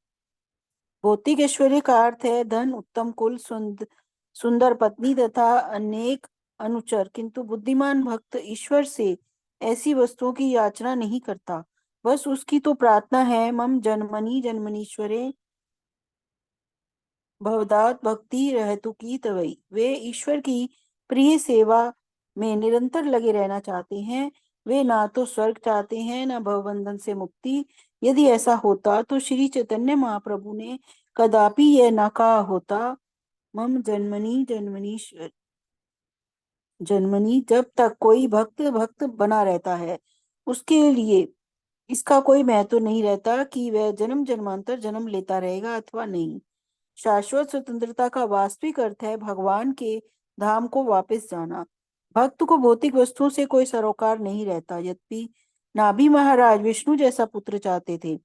भौतिक ऐश्वर्य का अर्थ है धन, उत्तम कुल, सुंदर पत्नी तथा अनेक अनुचर। किंतु बुद्धिमान भक्त ईश्वर से ऐसी वस्तुओं की याचना नहीं करता, बस उसकी तो प्रार्थना है, मम जन्मनि जन्मनीश्वरे भवदात भक्ति रहतु की तवई। वे ईश्वर की प्रिय सेवा में निरंतर लगे रहना चाहते हैं। वे ना तो स्वर्ग चाहते हैं न भवबंधन से मुक्ति। यदि ऐसा होता तो श्री चैतन्य महाप्रभु ने कदापि यह ना कहा होता, मम जन्मनि जन्मनि। जब तक कोई भक्त भक्त बना रहता है उसके लिए इसका कोई महत्व नहीं रहता कि वह जन्म जन्मांतर जन्म लेता रहेगा अथवा नहीं। शाश्वत स्वतंत्रता का वास्तविक अर्थ है भगवान के धाम को वापस जाना। भक्त को भौतिक वस्तुओं से कोई सरोकार नहीं रहता। यद्यपि नाभि महाराज विष्णु जैसा पुत्र चाहते थे,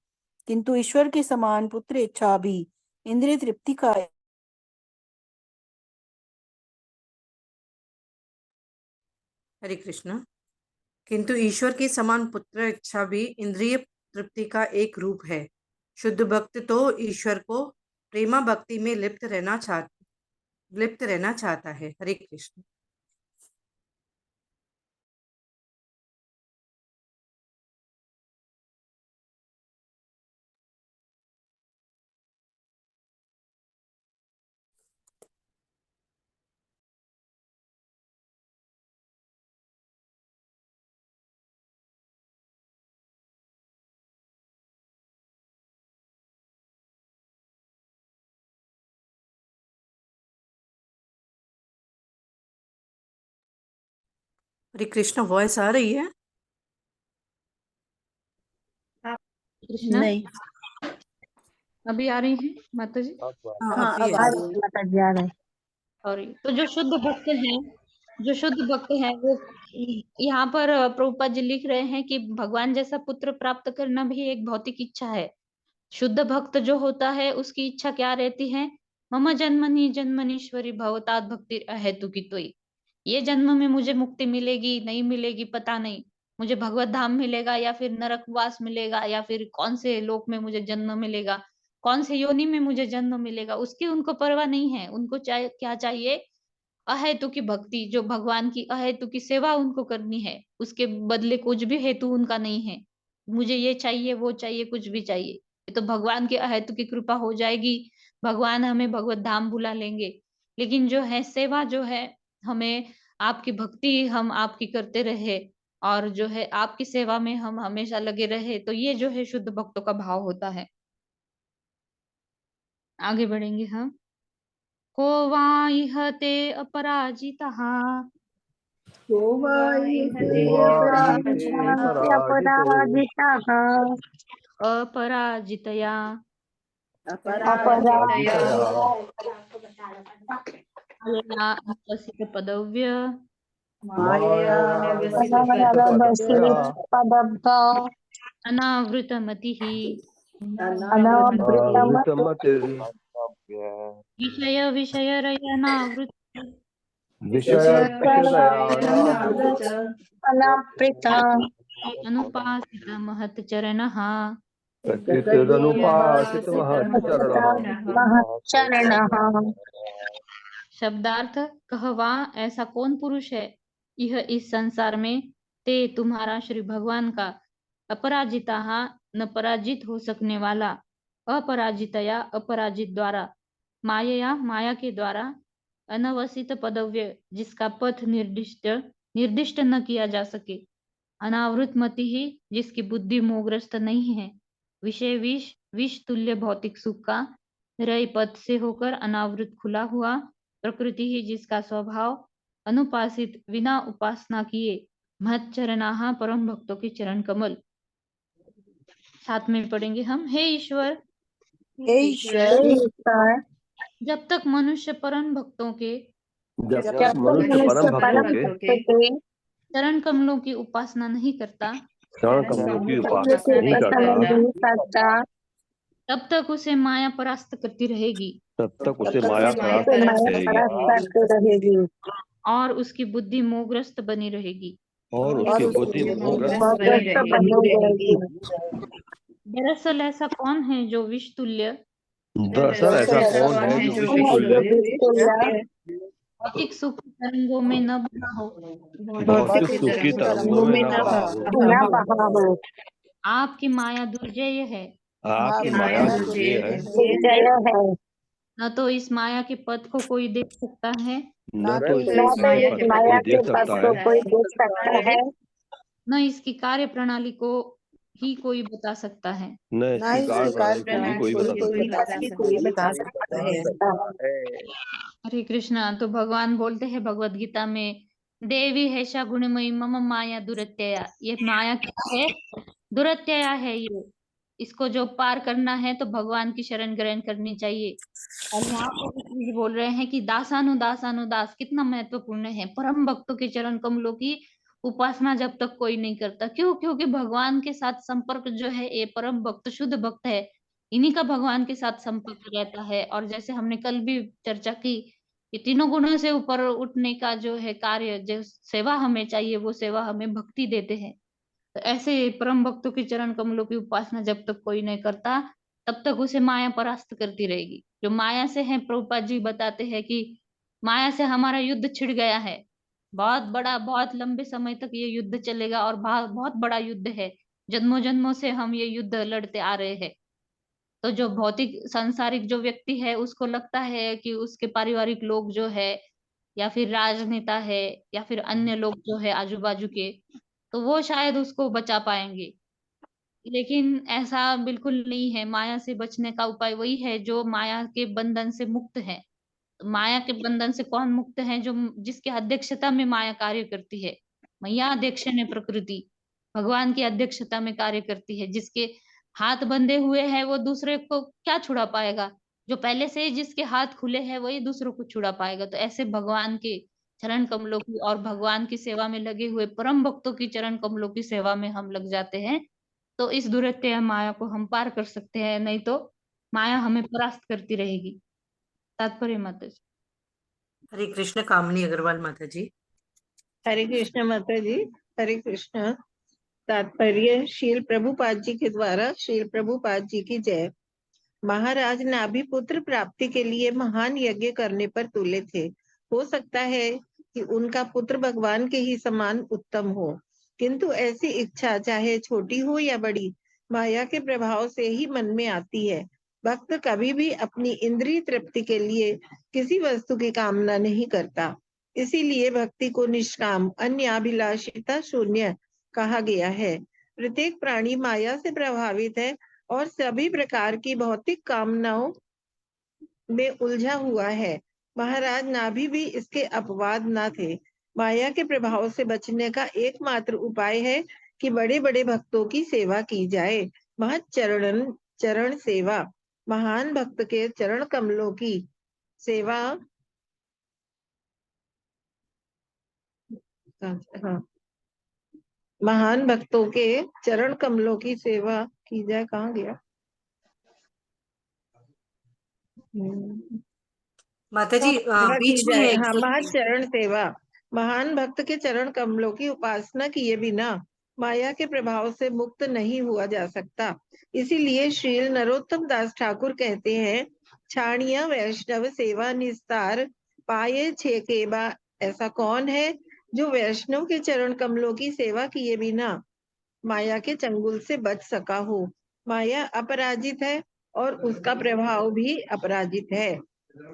किंतु ईश्वर के समान पुत्र इच्छा भी इंद्रिय तृप्ति का। हरे कृष्णा। किंतु ईश्वर के समान पुत्र इच्छा भी इंद्रिय तृप्ति का एक रूप है। शुद्ध भक्त तो ईश्वर को प्रेमा भक्ति में लिप्त रहना चाहता है। हरे कृष्ण। हरे कृष्ण, वॉइस आ रही है? कृष्णा नहीं। अभी आ रही है माता जी? हाँ अभी अब आ आ रही रही है। माता जी आ रहे हैं। सॉरी। तो जो शुद्ध भक्त हैं वो यहाँ पर प्रभुपाद जी लिख रहे हैं कि भगवान जैसा पुत्र प्राप्त करना भी एक भौतिक इच्छा है। शुद्ध भक्त जो होता है उसकी इच्छा क्या रहती है? मम जन्मनि जन्मनीश्वरी भवतात भक्ति अहेतु की तोई। ये जन्म में मुझे मुक्ति मिलेगी नहीं मिलेगी पता नहीं, मुझे भगवत धाम मिलेगा या फिर नरकवास मिलेगा या फिर कौन से लोक में मुझे जन्म मिलेगा, कौन से योनि में मुझे जन्म मिलेगा, उसकी उनको परवाह नहीं है। उनको क्या चाहिए? अहेतु की भक्ति, जो भगवान की अहेतु की सेवा उनको करनी है, उसके बदले कुछ भी हेतु उनका नहीं है। मुझे ये चाहिए वो चाहिए कुछ भी चाहिए, ये तो भगवान की अहेतु की कृपा हो जाएगी, भगवान हमें भगवत धाम बुला लेंगे। लेकिन जो है सेवा जो है, हमें आपकी भक्ति हम आपकी करते रहे और जो है आपकी सेवा में हम हमेशा लगे रहे, तो ये जो है शुद्ध भक्तों का भाव होता है। आगे बढ़ेंगे हम। को वा इह ते अपराजितः को वा इह अपराजिताः अपराजितया अपराजितया मायया अपसित पदव्य मायया अनवरदसित पदब्ध अनावृतमतिः अनावृतम विषय विषयरयनावृत अनावृत अनुपासित महत्चरणः महच्चरणः। शब्दार्थ कहवा ऐसा कौन पुरुष है यह इस संसार में ते तुम्हारा श्री भगवान का अपराजिता न पराजित हो सकने वाला, अपराजितया अपराजित द्वारा, माया माया के द्वारा, अनवसित पदव्य जिसका पथ निर्दिष्ट न किया जा सके, अनावृत मति ही जिसकी बुद्धि मोहग्रस्त नहीं है, विषय विष तुल्य भौतिक सुख का रय पद से होकर अनावृत खुला हुआ, प्रकृति ही जिसका स्वभाव अनुपासित बिना उपासना किए, महत् चरणाहा परम भक्तों के चरण कमल। साथ में पढ़ेंगे हम। हे ईश्वर, हे ईश्वर, ईश्वर, जब तक मनुष्य परम भक्तों के जब तक मनुष्य परम भक्त के चरण कमलों की उपासना नहीं करता, की उपासना नहीं करता, तब तक उसे माया परास्त करती रहेगी माया परास्त रहेगी और उसकी बुद्धि मोहग्रस्त बनी रहेगी। मोहग्रस्त बनी रहेगी। दरअसल ऐसा कौन है जो विष तुल्य भौतिक सुख की तरंगों में न बहा हो? न बहा हो। आपकी माया दुर्जय है, दुर्जय है। न तो इस माया के पथ को कोई देख सकता है, न तो इस माया के पद को कोई देख सकता है, न इसकी कार्य प्रणाली को ही कोई बता सकता है। कोई बता सकता है। हरे कृष्णा। तो भगवान बोलते हैं भगवत गीता में, देवी हैषा गुणमयी मम माया दुरत्यया। ये माया क्या है? दुरत्यया है ये। इसको जो पार करना है तो भगवान की शरण ग्रहण करनी चाहिए। और यहाँ पर एक चीज बोल रहे हैं कि दासानुदास कितना महत्वपूर्ण है। परम भक्तों के चरण कमलों की उपासना जब तक कोई नहीं करता, क्यों? क्योंकि भगवान के साथ संपर्क जो है, ये परम भक्त शुद्ध भक्त है, इन्हीं का भगवान के साथ संपर्क रहता है। और जैसे हमने कल भी चर्चा की कि तीनों गुणों से ऊपर उठने का जो है कार्य, जो सेवा हमें चाहिए, वो सेवा हमें भक्ति देते हैं। तो ऐसे परम भक्तों के चरण कमलों की उपासना जब तक कोई नहीं करता, तब तक उसे माया परास्त करती रहेगी। जो माया से है, प्रभुपाद जी बताते हैं कि माया से हमारा युद्ध छिड़ गया है, बहुत बड़ा, बहुत लंबे समय तक ये युद्ध चलेगा और बहुत बड़ा युद्ध है। जन्मों जन्मों से हम ये युद्ध लड़ते आ रहे हैं। तो जो भौतिक सांसारिक जो व्यक्ति है, उसको लगता है कि उसके पारिवारिक लोग जो है, या फिर राजनेता है, या फिर अन्य लोग जो है आजू बाजू के, तो वो शायद उसको बचा पाएंगे। लेकिन ऐसा बिल्कुल नहीं है। माया से बचने का उपाय वही है जो माया के बंधन से मुक्त है। तो माया के बंधन से कौन मुक्त है? जो जिसके अध्यक्षता में माया कार्य करती है। मैया अध्यक्ष ने प्रकृति भगवान की अध्यक्षता में कार्य करती है। जिसके हाथ बंधे हुए हैं वो दूसरे को क्या छुड़ा पाएगा? जो पहले से ही जिसके हाथ खुले हैं वही दूसरों को छुड़ा पाएगा। तो ऐसे भगवान के चरण कमलों की और भगवान की सेवा में लगे हुए परम भक्तों की चरण कमलों की सेवा में हम लग जाते हैं, तो इस दुरत्य माया को हम पार कर सकते हैं, नहीं तो माया हमें परास्त करती रहेगी। तात्पर्य माता जी। हरे कृष्ण। कामनी अग्रवाल माता जी। हरे कृष्ण माता जी। हरे कृष्ण। तात्पर्य शील प्रभुपाद जी के द्वारा शील प्रभुपाद जी की जय। महाराज नाभि पुत्र प्राप्ति के लिए महान यज्ञ करने पर तुले थे। हो सकता है कि उनका पुत्र भगवान के ही समान उत्तम हो, किंतु ऐसी इच्छा चाहे छोटी हो या बड़ी माया के प्रभाव से ही मन में आती है। भक्त कभी भी अपनी इंद्रिय तृप्ति के लिए किसी वस्तु की कामना नहीं करता। इसीलिए भक्ति को निष्काम अन्याभिलाषिता शून्य कहा गया है। प्रत्येक प्राणी माया से प्रभावित है और सभी प्रकार की भौतिक कामनाओं में उलझा हुआ है। महाराज नाभि भी इसके अपवाद न थे। माया के प्रभाव से बचने का एकमात्र उपाय है कि बड़े बड़े भक्तों की सेवा की जाए। चरण सेवा। महान भक्त के चरण कमलों की सेवा। हाँ, महान भक्तों के चरण कमलों की सेवा की जाए। कहाँ गया? माता जी सेवा की बीच में जाए। है हाँ, एक महान चरण सेवा। महान भक्त के चरण कमलों की उपासना किए बिना माया के प्रभाव से मुक्त नहीं हुआ जा सकता। इसीलिए श्रील नरोत्तम दास ठाकुर कहते हैं, छाणिया वैष्णव सेवा निस्तार पाए छे केबा। ऐसा कौन है जो वैष्णव के चरण कमलों की सेवा किए बिना माया के चंगुल से बच सका हो? माया अपराजित है और उसका प्रभाव भी अपराजित है।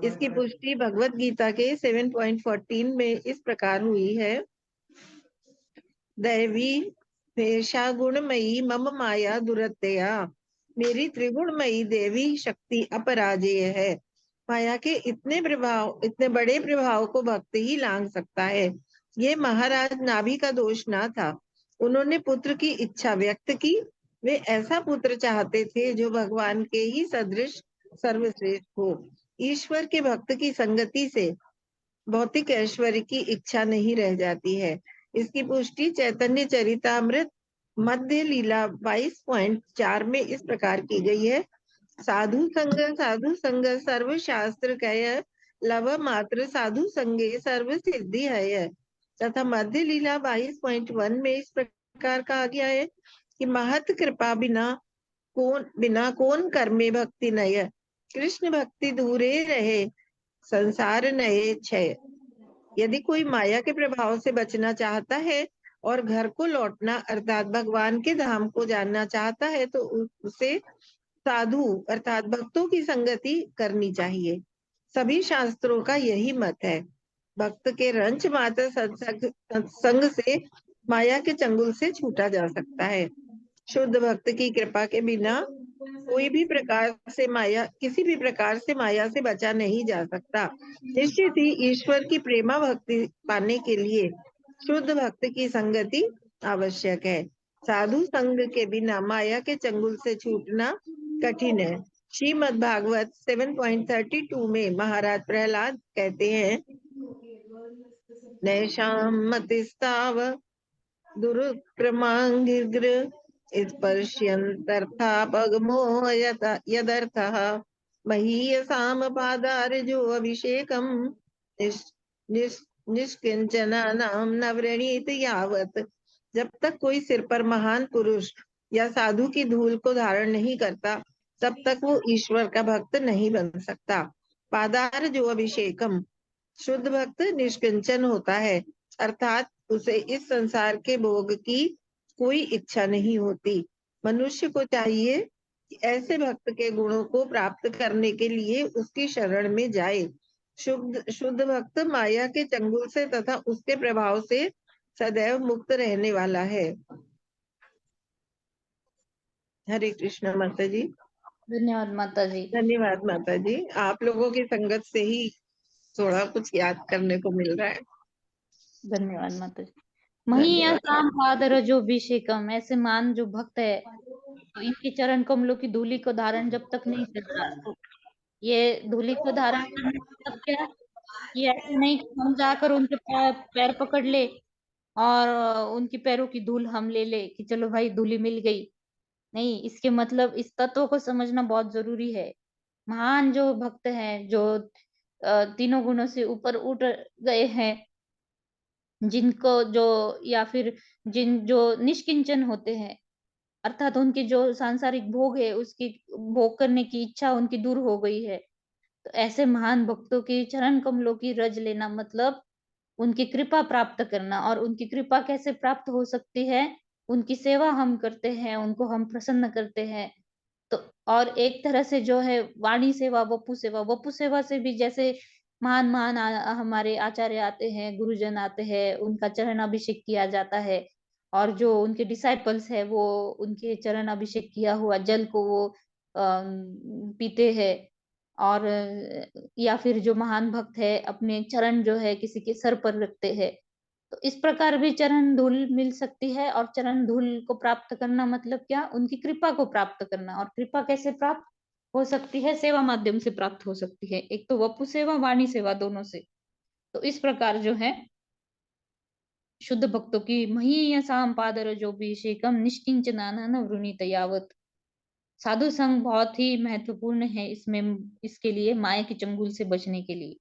इसकी पुष्टि भगवत गीता के 7.14 में इस प्रकार हुई है, दैवी भेषा गुणमयी मम माया दुरत्या। मेरी त्रिगुणमयी देवी शक्ति अपराजेय है। माया के इतने बड़े प्रभाव को भक्त ही लांघ सकता है। ये महाराज नाभि का दोष ना था। उन्होंने पुत्र की इच्छा व्यक्त की। वे ऐसा पुत्र चाहते थे जो भगवान के ही सदृश सर्वश्रेष्ठ हो। ईश्वर के भक्त की संगति से भौतिक ऐश्वर्य की इच्छा नहीं रह जाती है। इसकी पुष्टि चैतन्य चरितामृत मध्य लीला 22.4 में इस प्रकार की गई है, साधु संग सर्व शास्त्र कय लव मात्र साधु संगे सर्व सिद्धि है। तथा मध्य लीला 22.1 में इस प्रकार कहा गया है कि महत कृपा बिना कौन कर्मे भक्ति नय। कृष्ण भक्ति दूरे रहे संसार नए क्षय। यदि कोई माया के प्रभाव से बचना चाहता है और घर को लौटना अर्थात भगवान के धाम को जानना चाहता है तो उसे साधु अर्थात भक्तों की संगति करनी चाहिए। सभी शास्त्रों का यही मत है। भक्त के रंच मात्र सत्संग से माया के चंगुल से छूटा जा सकता है। शुद्ध भक्त की कृपा के बिना किसी भी प्रकार से माया से बचा नहीं जा सकता। निश्चित ही ईश्वर की प्रेमा भक्ति पाने के लिए शुद्ध भक्त की संगति आवश्यक है। साधु संग के बिना माया के चंगुल से छूटना कठिन है। श्रीमद् भागवत 7.32 में महाराज प्रहलाद कहते हैं, नैषाम मतिस्ताव दुरुक्रमांगिग्र स्पर्श्यन्तर्था पगमो यदर्थः महीयसाम पादारजो अभिषेकम निष्किंचनानां न वृणीत यावत्। जब तक कोई सिर पर महान पुरुष या साधु की धूल को धारण नहीं करता तब तक वो ईश्वर का भक्त नहीं बन सकता। पादार जो अभिषेकम, शुद्ध भक्त निष्किंचन होता है अर्थात उसे इस संसार के भोग की कोई इच्छा नहीं होती। मनुष्य को चाहिए कि ऐसे भक्त के गुणों को प्राप्त करने के लिए उसकी शरण में जाए। शुद्ध भक्त माया के चंगुल से तथा उसके प्रभाव से सदैव मुक्त रहने वाला है। हरे कृष्ण माता जी। धन्यवाद माता जी। धन्यवाद माता जी। आप लोगों की संगत से ही थोड़ा कुछ याद करने को मिल रहा है। धन्यवाद माता जी। महीयतां पादरजोभिषेकम, ऐसे मान जो भक्त है तो इनके चरण कमलों की धूलि को धारण जब तक नहीं करता, तो ये धूलि को धारण करने का मतलब क्या? ये ऐसे नहीं कि हम जाकर उनके पैर पकड़ ले और उनकी पैरों की धूल हम ले ले कि चलो भाई धूली मिल गई। नहीं, इसके मतलब इस तत्व को समझना बहुत जरूरी है। महान जो भक्त हैं, जो तीनों गुणों से ऊपर उठ गए हैं, जिनको जो या फिर जिन जो निष्किंचन होते हैं, अर्थात उनकी जो सांसारिक भोग है उसकी भोग करने की इच्छा उनकी दूर हो गई है, तो ऐसे महान भक्तों की चरण कमलों की रज लेना मतलब उनकी कृपा प्राप्त करना। और उनकी कृपा कैसे प्राप्त हो सकती है? उनकी सेवा हम करते हैं, उनको हम प्रसन्न करते हैं। तो और एक तरह से जो है वाणी सेवा, वपु सेवा से भी जैसे महान महान हमारे आचार्य आते हैं, गुरुजन आते हैं, उनका चरण अभिषेक किया जाता है और जो उनके डिसाइपल्स है वो उनके चरण अभिषेक किया हुआ जल को वो पीते हैं। और या फिर जो महान भक्त है अपने चरण जो है किसी के सर पर रखते हैं, तो इस प्रकार भी चरण धूल मिल सकती है। और चरण धूल को प्राप्त करना मतलब क्या? उनकी कृपा को प्राप्त करना। और कृपा कैसे प्राप्त हो सकती है? सेवा माध्यम से प्राप्त हो सकती है, एक तो वपु सेवा, वाणी सेवा, दोनों से। तो इस प्रकार जो है शुद्ध भक्तों की महीयसाम पादरजोभिषेकम निष्किंचनान वृणीत यावत। साधु संग बहुत ही महत्वपूर्ण है इसमें, इसके लिए माया की चंगुल से बचने के लिए।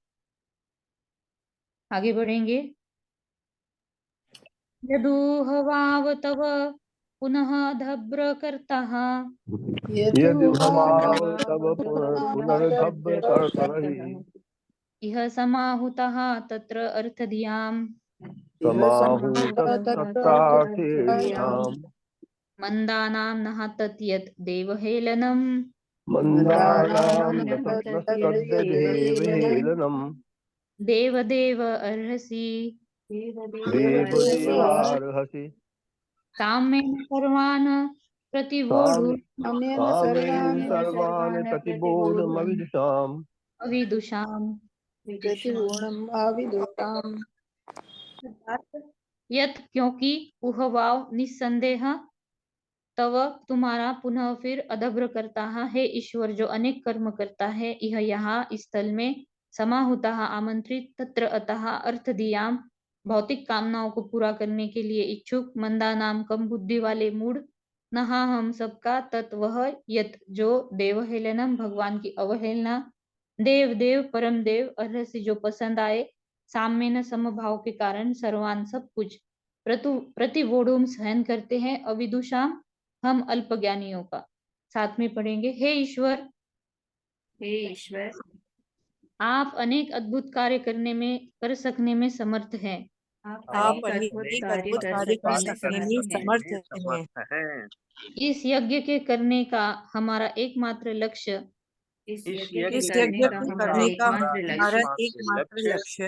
आगे बढ़ेंगे। यदूहवाव तव पुनः धब्र कर्तः यदि भवाव तब पुनर्भव्य कर्तरि इह समाहुतः तत्र अर्थधियाम् समाहूत तत्रार्थेभ्याम् मंदानां नः तत् यत् देवहेलनम् मन्दानां न तद्देवहेलनम् देवदेव अर्हसि देवदेवार्हसि साम्येन सर्वान् प्रतिवोढुम् सामेन सर्वान् प्रतिबोधमविदुषाम् अविदुषाम् यत्, क्योंकि उहवाव निस्संदेह, तव तुम्हारा, पुनः फिर अधभ्र करता है ईश्वर जो अनेक कर्म करता है, यह यहाँ इस स्थल में समाहुता आमंत्रित, तत्र अतः अर्थ दियाम भौतिक कामनाओं को पूरा करने के लिए इच्छुक, मंदा नाम कम बुद्धि वाले मूढ़, नहा हम सबका, तत् वह यत जो देवहेलनम भगवान की अवहेलना, देव देव परम देव अर्हसि जो पसंद आए, साम्य न समभाव के कारण सर्वान सब कुछ, प्रतिवोढ़ुम सहन करते हैं, अविदुषाम हम अल्पज्ञानियों का। साथ में पढ़ेंगे। हे ईश्वर, आप अनेक अद्भुत कार्य कर सकने में समर्थ हैं। आप अनेक अद्भुत कार्य कर सकने में समर्थ हैं। इस यज्ञ के करने का हमारा एकमात्र लक्ष्य इस यज्ञ को करने का हमारा एकमात्र लक्ष्य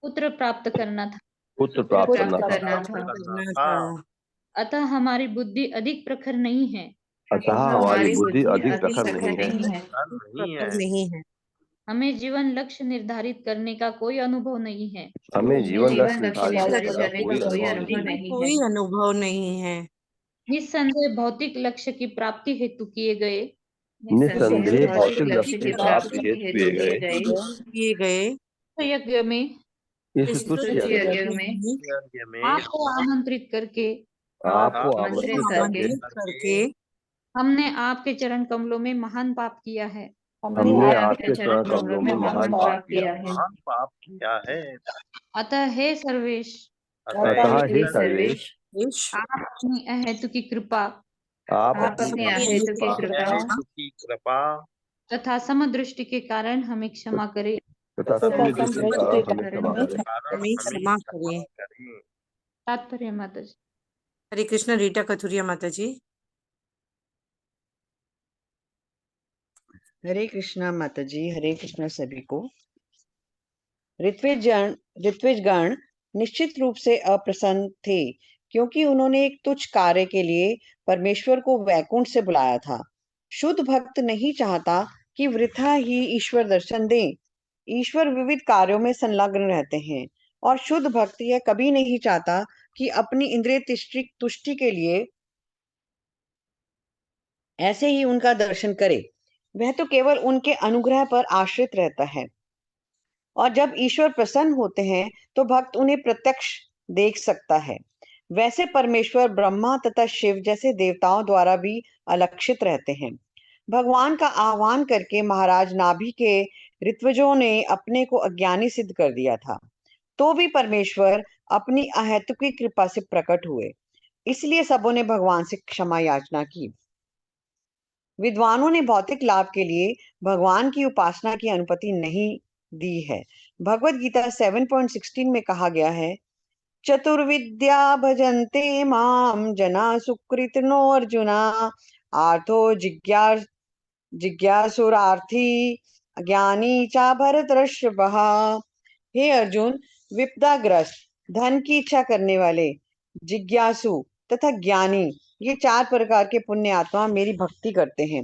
पुत्र प्राप्त करना था। पुत्र प्राप्त करना था। अतः हमारी बुद्धि अधिक प्रखर नहीं है। अतः हमारी बुद्धि अधिक प्रखर नहीं है। हमें जीवन लक्ष्य निर्धारित करने का कोई अनुभव नहीं है। हमें जीवन लक्ष्य निर्धारित करने का कोई अनुभव नहीं है। निस्संदेह भौतिक लक्ष्य की प्राप्ति हेतु किए गए निस्संदेह भौतिक लक्ष्य की प्राप्ति हेतु किए गए यज्ञ में, इस तुच्छ यज्ञ में आपको आमंत्रित करके हमने आपके चरण कमलों में महान पाप किया है। हमने आपके चरण कमलों में महान पाप किया है। अतः हे सर्वेश, आप अपनी अहेतु की कृपा तथा समदृष्टि के कारण हमें क्षमा करें। तात्पर्य माता जी। हरे कृष्ण। रीटा कथुरिया माता जी। हरे कृष्णा माता जी। हरे कृष्णा सभी को। ऋत्विजगण निश्चित रूप से अप्रसन्न थे क्योंकि उन्होंने एक तुच्छ कार्य के लिए परमेश्वर को वैकुंठ से बुलाया था। शुद्ध भक्त नहीं चाहता कि वृथा ही ईश्वर दर्शन दें। ईश्वर विविध कार्यों में संलग्न रहते हैं और शुद्ध भक्त यह कभी नहीं चाहता कि अपनी इंद्रिय तुष्टि के लिए ऐसे ही उनका दर्शन करे, वह तो केवल उनके अनुग्रह पर आश्रित रहता है। और जब ईश्वर प्रसन्न होते हैं तो भक्त उन्हें प्रत्यक्ष देख सकता है। वैसे परमेश्वर ब्रह्मा तथा शिव जैसे देवताओं द्वारा भी अलक्षित रहते हैं। भगवान का आह्वान करके महाराज नाभि के ऋत्विजों ने अपने को अज्ञानी सिद्ध कर दिया था, तो भी परमेश्वर अपनी अहेतुकी कृपा से प्रकट हुए, इसलिए सबों ने भगवान से क्षमा याचना की। विद्वानों ने भौतिक लाभ के लिए भगवान की उपासना की अनुमति नहीं दी है। भगवत गीता 7.16 में कहा गया है, चतुर्विद्या भजन्ते माम जना सुकृतिनो अर्जुना आर्थो जिज्ञासुरार्थी ज्ञानी चा भरतर्षभः। हे अर्जुन, विपदाग्रस्त, धन की इच्छा करने वाले, जिज्ञासु तथा ज्ञानी, ये 4 प्रकार के पुण्य आत्मा मेरी भक्ति करते हैं।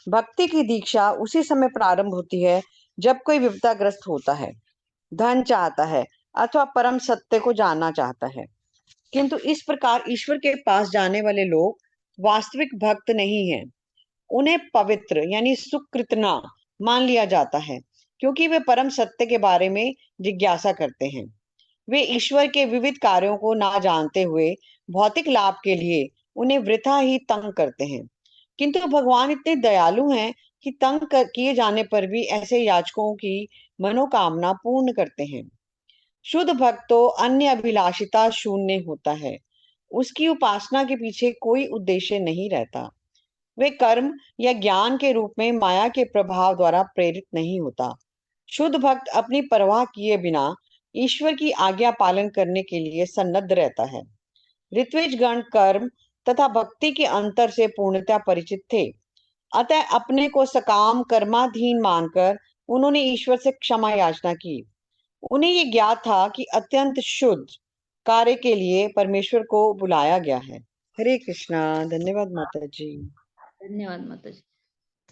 भक्ति की दीक्षा उसी समय प्रारंभ होती है जब कोई विपदाग्रस्त होता है, धन चाहता है अथवा परम सत्य को जानना चाहता है। किंतु इस प्रकार ईश्वर के पास जाने वाले लोग वास्तविक भक्त नहीं हैं। उन्हें पवित्र यानी सुकृतना मान लिया जाता है, क्योंकि वे परम सत्य के बारे में जिज्ञासा करते हैं। वे ईश्वर के विविध कार्यों को ना जानते हुए भौतिक लाभ के लिए उन्हें वृथा ही तंग करते हैं। किंतु भगवान इतने दयालु हैं कि किए जाने पर भी ऐसे याचकों की मनोकामना पूर्ण करते हैं। शुद्ध भक्त तो अन्य अभिलाषिता शून्य होता है। उसकी उपासना के पीछे कोई उद्देश्य नहीं रहता। वे कर्म या ज्ञान के रूप में माया के प्रभाव द्वारा प्रेरित नहीं होता। शुद्ध भक्त अपनी परवाह किए बिना ईश्वर की आज्ञा पालन करने के लिए सन्नद्ध रहता है। ऋत्विज गण कर्म तथा भक्ति के अंतर से पूर्णतः परिचित थे, अतः अपने को सकाम कर्माधीन मानकर उन्होंने ईश्वर से क्षमा याचना की। उन्हें ये ज्ञात था कि अत्यंत शुद्ध कार्य के लिए परमेश्वर को बुलाया गया है। हरे कृष्णा। धन्यवाद माता जी। धन्यवाद माता जी।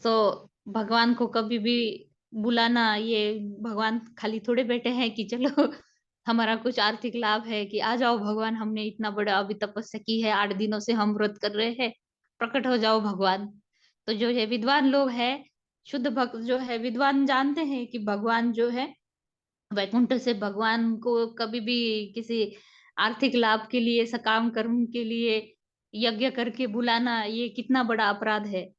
तो भगवान को कभी भी बुलाना, ये भगवान खाली थोड़े बैठे हैं कि चलो हमारा कुछ आर्थिक लाभ है कि आ जाओ भगवान, हमने इतना बड़ा अभी तपस्या की है, 8 दिनों से हम व्रत कर रहे हैं, प्रकट हो जाओ भगवान। तो जो है विद्वान लोग हैं, शुद्ध भक्त जो है विद्वान, जानते हैं कि भगवान जो है वैकुंठ से भगवान को कभी भी किसी आर्थिक लाभ के लिए, सकाम कर्म के लिए यज्ञ करके बुलाना, ये कितना बड़ा अपराध है।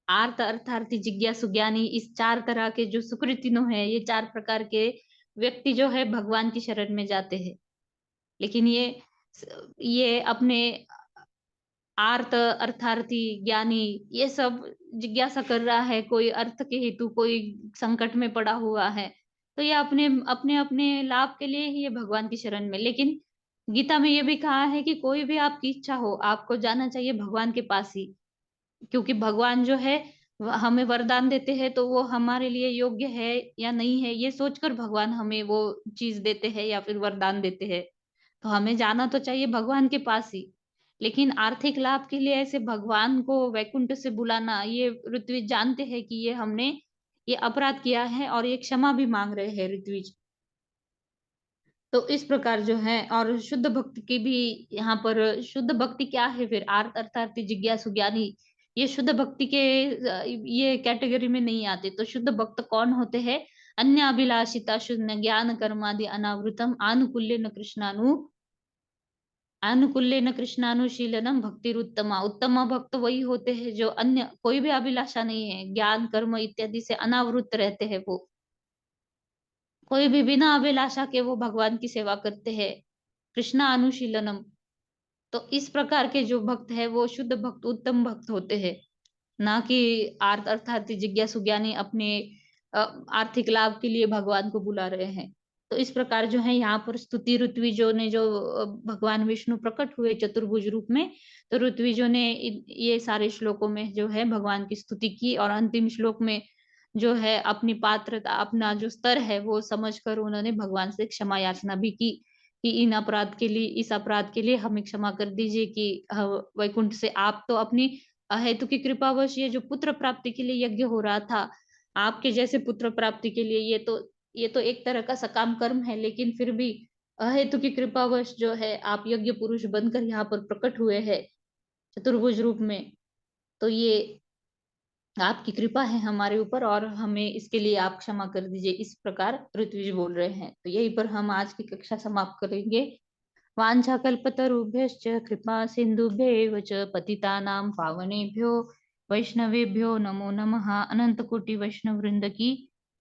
आर्त अर्थार्थी जिज्ञासु ज्ञानी, इस 4 तरह के जो सुकृतिनो है, ये 4 प्रकार के व्यक्ति जो है भगवान की शरण में जाते हैं। लेकिन ये अपने आर्त अर्थार्थी ज्ञानी ये सब जिज्ञासा कर रहा है, कोई अर्थ के हेतु कोई संकट में पड़ा हुआ है, तो ये अपने अपने अपने लाभ के लिए ही ये भगवान की शरण में। लेकिन गीता में ये भी कहा है कि कोई भी आपकी इच्छा हो, आपको जाना चाहिए भगवान के पास ही, क्योंकि भगवान जो है हमें वरदान देते हैं तो वो हमारे लिए योग्य है या नहीं है, ये सोचकर भगवान हमें वो चीज देते हैं या फिर वरदान देते हैं। तो हमें जाना तो चाहिए भगवान के पास ही। लेकिन आर्थिक लाभ के लिए ऐसे भगवान को वैकुंठ से बुलाना, ये ऋत्विज जानते हैं कि ये हमने ये अपराध किया है और ये क्षमा भी मांग रहे हैं ऋत्विज। तो इस प्रकार जो है, और शुद्ध भक्ति की भी यहाँ पर, शुद्ध भक्ति क्या है फिर, आर्त अर्थात जिज्ञासु ज्ञानी, ये शुद्ध भक्ति के ये कैटेगरी में नहीं आते। तो शुद्ध भक्त कौन होते हैं? अन्य अभिलाषिता शून्य ज्ञान कर्मादि अनावृतम आनुकूल्य न कृष्णानुशीलनम भक्तिरुत्तमा। उत्तम भक्त वही होते हैं जो अन्य कोई भी अभिलाषा नहीं है, ज्ञान कर्म इत्यादि से अनावृत रहते हैं। वो कोई भी बिना अभिलाषा के वो भगवान की सेवा करते हैं। कृष्णा अनुशीलनम, तो इस प्रकार के जो भक्त है वो शुद्ध भक्त, उत्तम भक्त होते हैं, ना कि आर्त अर्थात जिज्ञासु ज्ञानी अपने आर्थिक लाभ के लिए भगवान को बुला रहे हैं। तो इस प्रकार जो है यहाँ पर स्तुति ऋत्विजों ने, जो भगवान विष्णु प्रकट हुए चतुर्भुज रूप में, तो ऋत्विजों ने ये सारे श्लोकों में जो है भगवान की स्तुति की, और अंतिम श्लोक में जो है अपनी पात्रता, अपना जो स्तर है वो समझकर उन्होंने भगवान से क्षमा याचना भी की कि इन अपराध के लिए, इस अपराध के लिए हमें क्षमा कर दीजिए कि वैकुंठ से आप तो अपनी हेतु की कृपावश ये जो पुत्र प्राप्ति के लिए यज्ञ हो रहा था, आपके जैसे पुत्र प्राप्ति के लिए, ये तो एक तरह का सकाम कर्म है, लेकिन फिर भी अहेतु की कृपावश जो है आप यज्ञ पुरुष बनकर यहाँ पर प्रकट हुए हैं चतुर्भुज रूप में, तो ये आपकी कृपा है हमारे ऊपर और हमें इसके लिए आप क्षमा कर दीजिए, इस प्रकार ऋत्विज बोल रहे हैं। तो यहीं पर हम आज की कक्षा समाप्त करेंगे। वाञ्छाकल्पतरुभ्यश्च कृपा सिन्धुभ्यैव च पतितानां पावनेभ्यो वैष्णवेभ्यो नमो नमः। अनंत कोटि वैष्णव वृंद की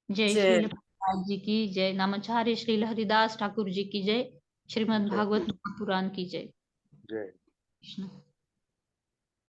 जय। जय। श्रील प्रभुपाद जी की जय। नामाचार्य श्रील हरिदास ठाकुर जी की जय। श्रीमद् भागवत महापुराण की जय। जय। कृष्ण।